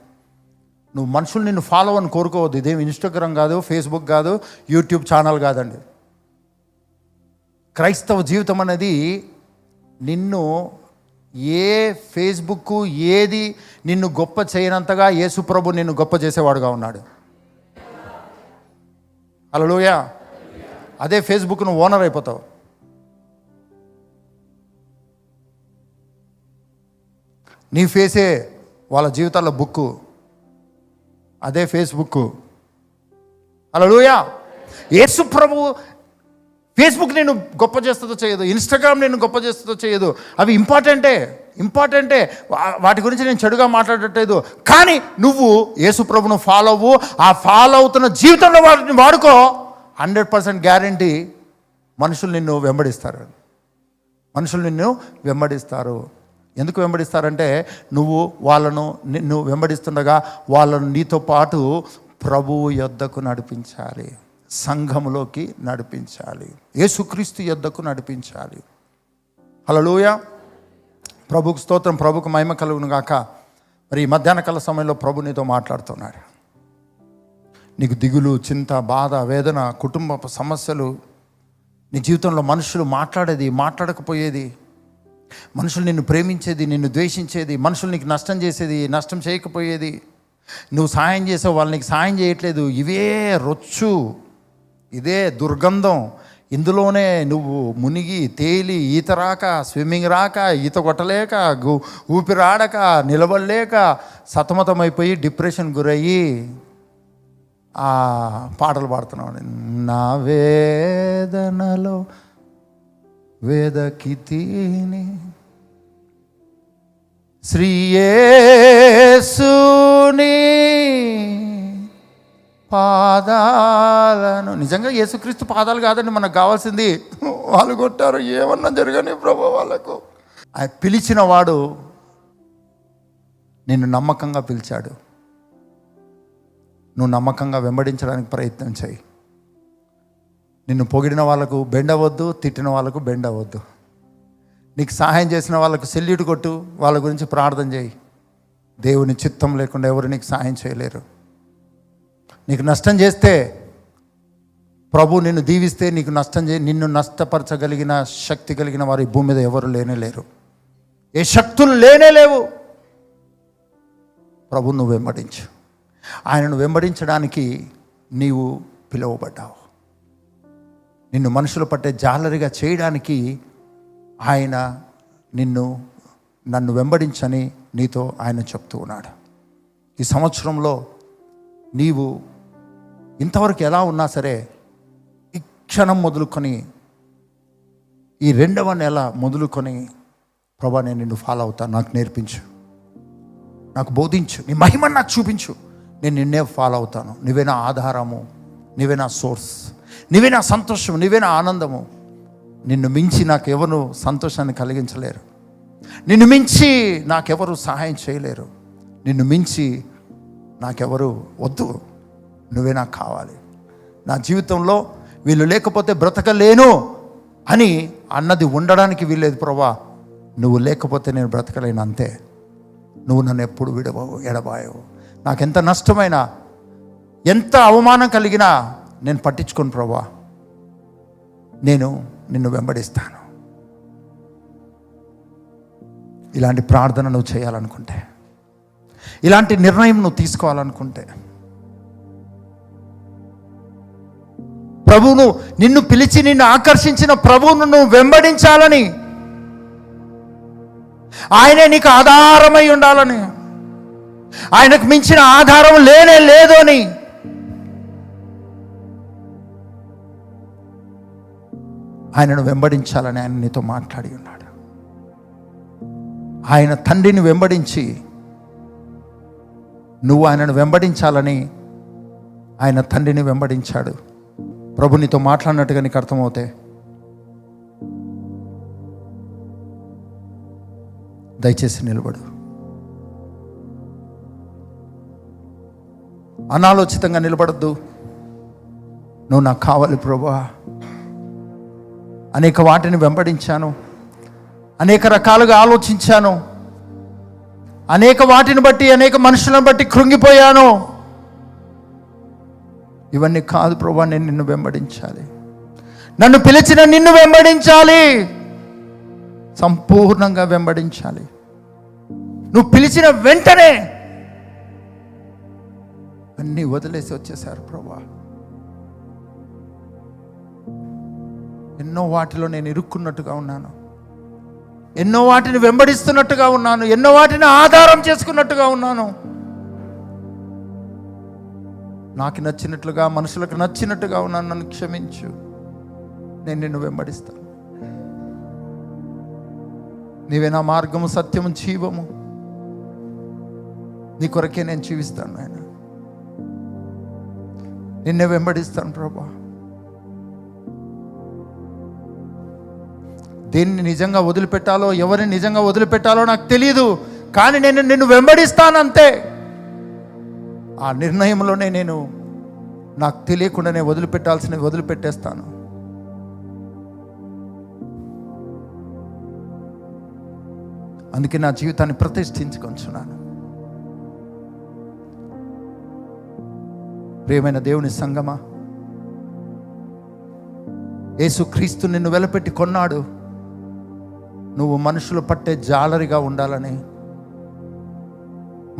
నువ్వు మనుషులు నిన్ను ఫాలో అని కోరుకోవద్దు. ఇదేం ఇన్స్టాగ్రామ్ కాదు, ఫేస్బుక్ కాదు, యూట్యూబ్ ఛానల్ కాదండి. క్రైస్తవ జీవితం అనేది నిన్ను ఏ ఫేస్బుక్ ఏది నిన్ను గొప్ప చేయనంతగా యేసు ప్రభు నిన్ను గొప్ప చేసేవాడుగా ఉన్నాడు. హల్లెలూయా. అదే ఫేస్బుక్ నువ్వు ఓనర్ అయిపోతావు. నీ ఫేసే వాళ్ళ జీవితాల్లో బుక్కు, అదే ఫేస్బుక్. హల్లెలూయా. యేసు ప్రభు ఫేస్బుక్ నేను గొప్ప చేస్తుందో చేయదు, ఇన్స్టాగ్రామ్ నేను గొప్ప చేస్తుందో చేయదు. అవి ఇంపార్టెంటే, వాటి గురించి నేను చెడుగా మాట్లాడట్లేదు. కానీ నువ్వు యేసు ప్రభును ఫాలో అవ్వు. ఆ ఫాలో అవుతున్న జీవితంలో వాటిని వాడుకో. 100% గ్యారంటీ మనుషులు నిన్ను వెంబడిస్తారు. ఎందుకు వెంబడిస్తారంటే నిన్ను వెంబడిస్తుండగా వాళ్ళను నీతో పాటు ప్రభువు యొద్దకు నడిపించాలి, సంఘములోకి నడిపించాలి, యేసుక్రీస్తు యొద్దకు నడిపించాలి. హల్లెలూయా. ప్రభుకు స్తోత్రం, ప్రభుకు మహిమ కలుగును గాక. మరి ఈ మధ్యాహ్న కాల సమయంలో ప్రభు నీతో మాట్లాడుతున్నాడు. నీకు దిగులు, చింత, బాధ, వేదన, కుటుంబ సమస్యలు, నీ జీవితంలో మనుషులు మాట్లాడేది, మాట్లాడకపోయేది, మనుషులు నిన్ను ప్రేమించేది, నిన్ను ద్వేషించేది, మనుషులు నీకు నష్టం చేసేది, నష్టం చేయకపోయేది, నువ్వు సాయం చేసావు వాళ్ళు నీకు సాయం చేయట్లేదు, ఇవే రొచ్చు, ఇదే దుర్గంధం, ఇందులోనే నువ్వు మునిగి తేలి ఈత రాక, స్విమ్మింగ్ రాక, ఈత కొట్టలేక, ఊపిరాడక, నిలబడలేక, సతమతమైపోయి డిప్రెషన్ గురయ్యి పాటలు పాడుతున్నావు. నా వేదనలో వేదకితిని శ్రీ యేసుని పాదాలను. నిజంగా యేసుక్రీస్తు పాదాలు కాదండి మనకు కావాల్సింది. వాళ్ళు కొట్టారు, ఏమన్నా జరగని ప్రభు వాళ్ళకు. పిలిచిన వాడు నిన్ను నమ్మకంగా పిలిచాడు. నువ్వు నమ్మకంగా వెంబడించడానికి ప్రయత్నం చేయి. నిన్ను పొగిడిన వాళ్ళకు బెండవద్దు, తిట్టిన వాళ్ళకు బెండవద్దు. నీకు సహాయం చేసిన వాళ్ళకు సెల్యూట్ కొట్టు, వాళ్ళ గురించి ప్రార్థన చేయి. దేవుని చిత్తం లేకుండా ఎవరు నీకు సహాయం చేయలేరు. నీకు నష్టం చేస్తే, ప్రభు నిన్ను దీవిస్తే, నిన్ను నష్టపరచగలిగిన శక్తి కలిగిన వారు ఈ భూమి మీద ఎవరు లేనేలేరు. ఏ శక్తులు లేనేలేవు. ప్రభు నువ్వు వెంబడించు. ఆయనను వెంబడించడానికి నీవు పిలువబడ్డావు. నిన్ను మనుషులు పట్టే జాలరిగా చేయడానికి ఆయన నన్ను వెంబడించని నీతో ఆయన చెప్తూ ఉన్నాడు. ఈ సంవత్సరంలో నీవు ఇంతవరకు ఎలా ఉన్నా సరే, ఈ క్షణం మొదలుకొని ఈ 2వ నెల మొదలుకొని, ప్రభా నేను నిన్ను ఫాలో అవుతాను, నాకు నేర్పించు, నాకు బోధించు, నీ మహిమను నాకు చూపించు, నేను నిన్నే ఫాలో అవుతాను. నువ్వే నా ఆధారము, నువ్వే నా సోర్స్, నువ్వే నా సంతోషం, నువ్వే నా ఆనందము. నిన్ను మించి నాకెవరు సంతోషాన్ని కలిగించలేరు. నిన్ను మించి నాకెవరు సహాయం చేయలేరు. నిన్ను మించి నాకెవరు వద్దు. నువ్వే నాకు కావాలి. నా జీవితంలో వీళ్ళు లేకపోతే బ్రతకలేను అని అన్నది ఉండడానికి వీల్లేదు ప్రభా. నువ్వు లేకపోతే నేను బ్రతకలేను, అంతే. నువ్వు నన్ను ఎప్పుడు విడవవు, ఎడబాయవు. నాకెంత నష్టమైనా, ఎంత అవమానం కలిగినా నేను పట్టించుకోను ప్రభా. నేను నిన్ను వెంబడిస్తాను. ఇలాంటి ప్రార్థన నువ్వు చేయాలనుకుంటే, ఇలాంటి నిర్ణయం నువ్వు తీసుకోవాలనుకుంటే, ప్రభువును నిన్ను పిలిచి నిన్ను ఆకర్షించిన ప్రభువును నువ్వు వెంబడించాలని, ఆయనే నీకు ఆధారమై ఉండాలని, ఆయనకు మించిన ఆధారం లేనే లేదు అని, ఆయనను వెంబడించాలని ఆయన నీతో మాట్లాడి ఉన్నాడు. ఆయన తండ్రిని వెంబడించి నువ్వు ఆయనను వెంబడించాలని ఆయన తండ్రిని వెంబడించాడు. ప్రభు నీతో మాట్లాడినట్టుగా నీకు అర్థమవుతే దయచేసి నిలబడు. అనాలోచితంగా నిలబడద్దు. నువ్వు నాకు కావాలి ప్రభువా, అనేక వాటిని వెంబడించాను, అనేక రకాలుగా ఆలోచించాను, అనేక వాటిని బట్టి అనేక మనుషులను బట్టి కృంగిపోయాను. ఇవన్నీ కాదు ప్రభువా, నేను నిన్ను వెంబడించాలి, నన్ను పిలిచిన నిన్ను వెంబడించాలి, సంపూర్ణంగా వెంబడించాలి. నువ్వు పిలిచిన వెంటనే అన్నీ వదిలేసి వచ్చేసారు ప్రభువా. ఎన్నో వాటిలో నేను ఇరుక్కున్నట్టుగా ఉన్నాను, ఎన్నో వాటిని వెంబడిస్తున్నట్టుగా ఉన్నాను, ఎన్నో వాటిని ఆధారం చేసుకున్నట్టుగా ఉన్నాను. నాకు నచ్చినట్లుగా, మనుషులకు నచ్చినట్టుగా ఉన్నాను. నన్ను క్షమించు, నేను నిన్ను వెంబడిస్తాను. నీవే నా మార్గము, సత్యము, జీవము. నీ కొరకే నేను జీవిస్తాను నాయన, నిన్నే వెంబడిస్తాను ప్రభా. దేన్ని నిజంగా వదిలిపెట్టాలో, ఎవరిని నిజంగా వదిలిపెట్టాలో నాకు తెలియదు, కానీ నేను నిన్ను వెంబడిస్తాను అంతే. ఆ నిర్ణయంలోనే నేను నాకు తెలియకుండానే వదిలిపెట్టాల్సినవి వదిలిపెట్టేస్తాను. అందుకే నా జీవితాన్ని ప్రతిష్ఠించుకొంచున్నాను. ప్రియమైన దేవుని సంగమా, యేసుక్రీస్తు నిన్ను వెలపెట్టి కొన్నాడు. నువ్వు మనుషులు పట్టే జాలరిగా ఉండాలని,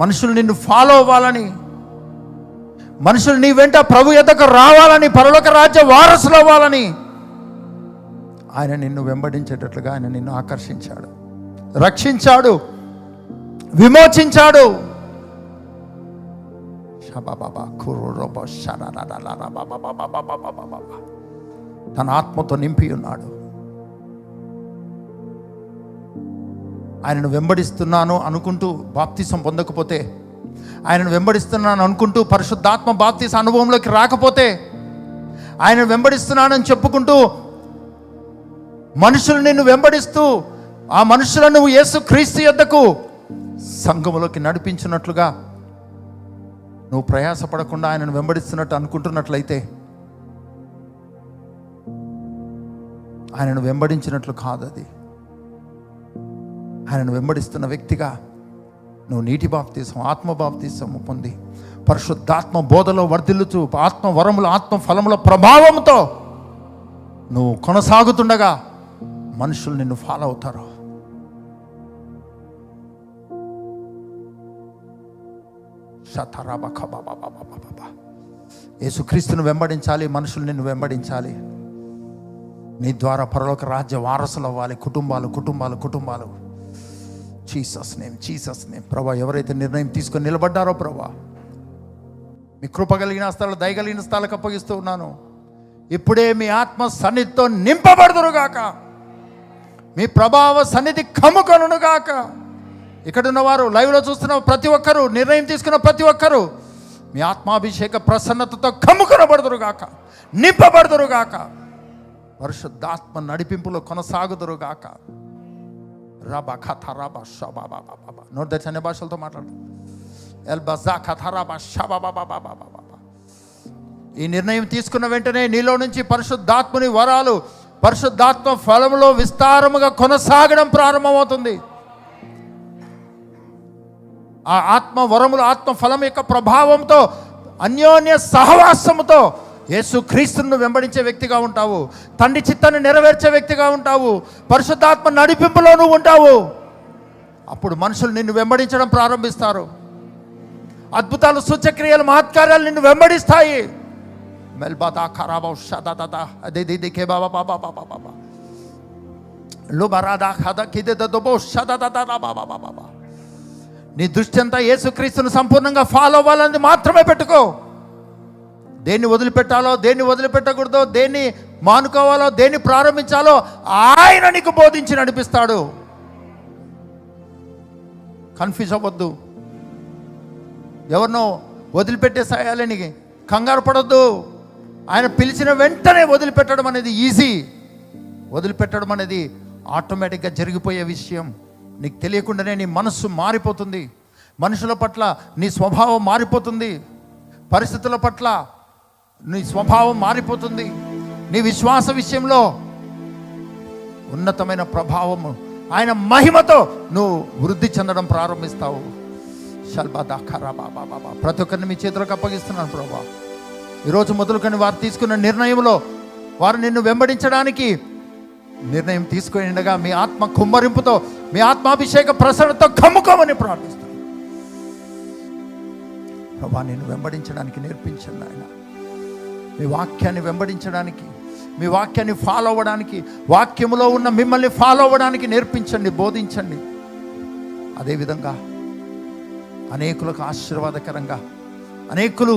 మనుషులు నిన్ను ఫాలో అవ్వాలని, మనుషులు నీ వెంట ప్రభు యొద్దకు రావాలని, పరలోక రాజ్య వారసులు అవ్వాలని ఆయన నిన్ను వెంబడించేటట్లుగా ఆయన నిన్ను ఆకర్షించాడు, రక్షించాడు, విమోచించాడు. తన ఆత్మతో నింపి ఉన్నాడు. ఆయనను వెంబడిస్తున్నాను అనుకుంటూ బాప్తిసం పొందకపోతే, ఆయనను వెంబడిస్తున్నాను అనుకుంటూ పరిశుద్ధాత్మ బాప్తిస అనుభవంలోకి రాకపోతే, ఆయనను వెంబడిస్తున్నానని చెప్పుకుంటూ మనుషులు నిన్ను వెంబడిస్తూ ఆ మనుషులను యేసుక్రీస్తు యొద్దకు సంఘములోకి నడిపించినట్లుగా నువ్వు ప్రయాసపడకుండా ఆయనను వెంబడిస్తున్నట్టు అనుకుంటున్నట్లయితే, ఆయనను వెంబడించినట్లు కాదు అది. ఆయనను వెంబడిస్తున్న వ్యక్తిగా నువ్వు నీటి బాప్తీసం, ఆత్మ బాప్తీసం పొంది పరిశుద్ధాత్మ బోధలో వర్ధిల్లుతూ ఆత్మ వరముల, ఆత్మ ఫలముల ప్రభావంతో నువ్వు కొనసాగుతుండగా మనుషులు నిన్ను ఫాలో అవుతారు. యేసుక్రీస్తును వెంబడించాలి, మనుషులు నిన్ను వెంబడించాలి. నీ ద్వారా పరలోక రాజ్య వారసులు అవ్వాలి. కుటుంబాలు కుటుంబాలు కుటుంబాలు. జీసస్ నేమ్ ప్రభా, ఎవరైతే నిర్ణయం తీసుకొని నిలబడ్డారో ప్రభా, మీ కృప కలిగిన స్థలాలు, దయగలిగిన స్థలాలకు అప్పగిస్తూ ఉన్నాను. ఇప్పుడే మీ ఆత్మ సన్నిధితో నింపబడుదురుగాక, మీ ప్రభావ సన్నిధి కమ్ముకొనుగాక. ఇక్కడున్న వారు, లైవ్లో చూస్తున్న ప్రతి ఒక్కరూ, నిర్ణయం తీసుకున్న ప్రతి ఒక్కరూ మీ ఆత్మాభిషేక ప్రసన్నతతో కమ్ముకొనబడుదురుగాక, నింపబడుదురుగాక, పరిశుద్ధాత్మ నడిపింపులో కొనసాగుదురుగాక. రబా ఖతరాబా షబాబాబాబా. నోటి తెచ్చి అన్ని భాషలతో మాట్లాడు. ఎల్బజా ఖతరాబా షబాబాబాబాబాబా. ఈ నిర్ణయం తీసుకున్న వెంటనే నీలో నుంచి పరిశుద్ధాత్మని వరాలు, పరిశుద్ధాత్మ ఫలములో విస్తారముగా కొనసాగడం ప్రారంభమవుతుంది. ఆ ఆత్మ వరములు, ఆత్మ ఫలం యొక్క ప్రభావంతో, అన్యోన్య సహవాసముతో యేసుక్రీస్తును వెంబడించే వ్యక్తిగా ఉంటావు. తండ్రి చిత్తాన్ని నెరవేర్చే వ్యక్తిగా ఉంటావు. పరిశుద్ధాత్మ నడిపింపులో నువ్వు ఉంటావు. అప్పుడు మనుషులు నిన్ను వెంబడించడం ప్రారంభిస్తారు. అద్భుతాలు, సూచక్రియలు, మహత్కార్యాలు నిన్ను వెంబడిస్తాయి. మెల్బాదా ఖరాబా షదాదా అదే దికే బాబా బాబా బాబా బాబా లుబరాదా ఖదా కిదే దబో షదాదా బాబా బాబా బాబా. నీ దృష్టి అంతా యేసుక్రీస్తును సంపూర్ణంగా ఫాలో అవ్వాలని మాత్రమే పెట్టుకో. దేన్ని వదిలిపెట్టాలో, దేన్ని వదిలిపెట్టకూడదో, దేన్ని మానుకోవాలో, దేన్ని ప్రారంభించాలో ఆయన నీకు బోధించి నడిపిస్తాడు. కన్ఫ్యూజ్ అవ్వద్దు. ఎవరినో వదిలిపెట్టేసాయాలని కంగారు పడొద్దు. ఆయన పిలిచిన వెంటనే వదిలిపెట్టడం అనేది ఈజీ. వదిలిపెట్టడం అనేది ఆటోమేటిక్గా జరిగిపోయే విషయం. నీకు తెలియకుండానే నీ మనస్సు మారిపోతుంది. మనుషుల పట్ల నీ స్వభావం మారిపోతుంది. పరిస్థితుల పట్ల నీ స్వభావం మారిపోతుంది. నీ విశ్వాస విషయంలో ఉన్నతమైన ప్రభావము, ఆయన మహిమతో నువ్వు వృద్ధి చెందడం ప్రారంభిస్తావు. బాబా ప్రతి ఒక్కరిని మీ చేతులకు అప్పగిస్తున్నాను ప్రభా. ఈరోజు మొదలుకొని వారు తీసుకున్న నిర్ణయంలో వారు నిన్ను వెంబడించడానికి నిర్ణయం తీసుకొని ఉండగా మీ ఆత్మ కుమ్మరింపుతో, మీ ఆత్మాభిషేక ప్రసరణతో కమ్ముకోమని ప్రార్థిస్తాను ప్రభా. నిన్ను వెంబడించడానికి నేర్పించండి ఆయన. మీ వాక్యాన్ని వెంబడించడానికి, మీ వాక్యాన్ని ఫాలో అవ్వడానికి, వాక్యములో ఉన్న మిమ్మల్ని ఫాలో అవ్వడానికి నేర్పించండి, బోధించండి. అదేవిధంగా అనేకులకు ఆశీర్వాదకరంగా, అనేకులు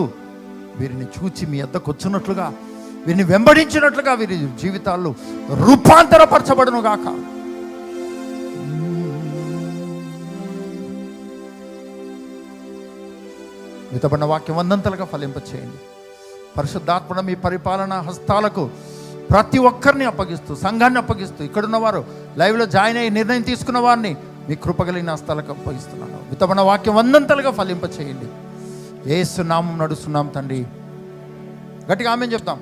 వీరిని చూచి మీ వద్దకు వచ్చినట్లుగా, వీరిని వెంబడించినట్లుగా వీరి జీవితాలు రూపాంతరపరచబడును గాక. మితబడిన వాక్యం వందంతలుగా ఫలింపచేయండి. పరిశుద్ధాత్మన మీ పరిపాలన హస్తాలకు ప్రతి ఒక్కరిని అప్పగిస్తూ, సంఘాన్ని అప్పగిస్తూ, ఇక్కడున్న వారు లైవ్లో జాయిన్ అయ్యి నిర్ణయం తీసుకున్న వారిని మీ కృపగలిగిన హస్తాలకు అప్పగిస్తున్నాను. మితబడిన వాక్యం వందంతలుగా ఫలింపచేయండి. యేసు నామం నడుస్తున్నాం తండ్రి. గట్టిగా ఆమేన్ చెప్తాం.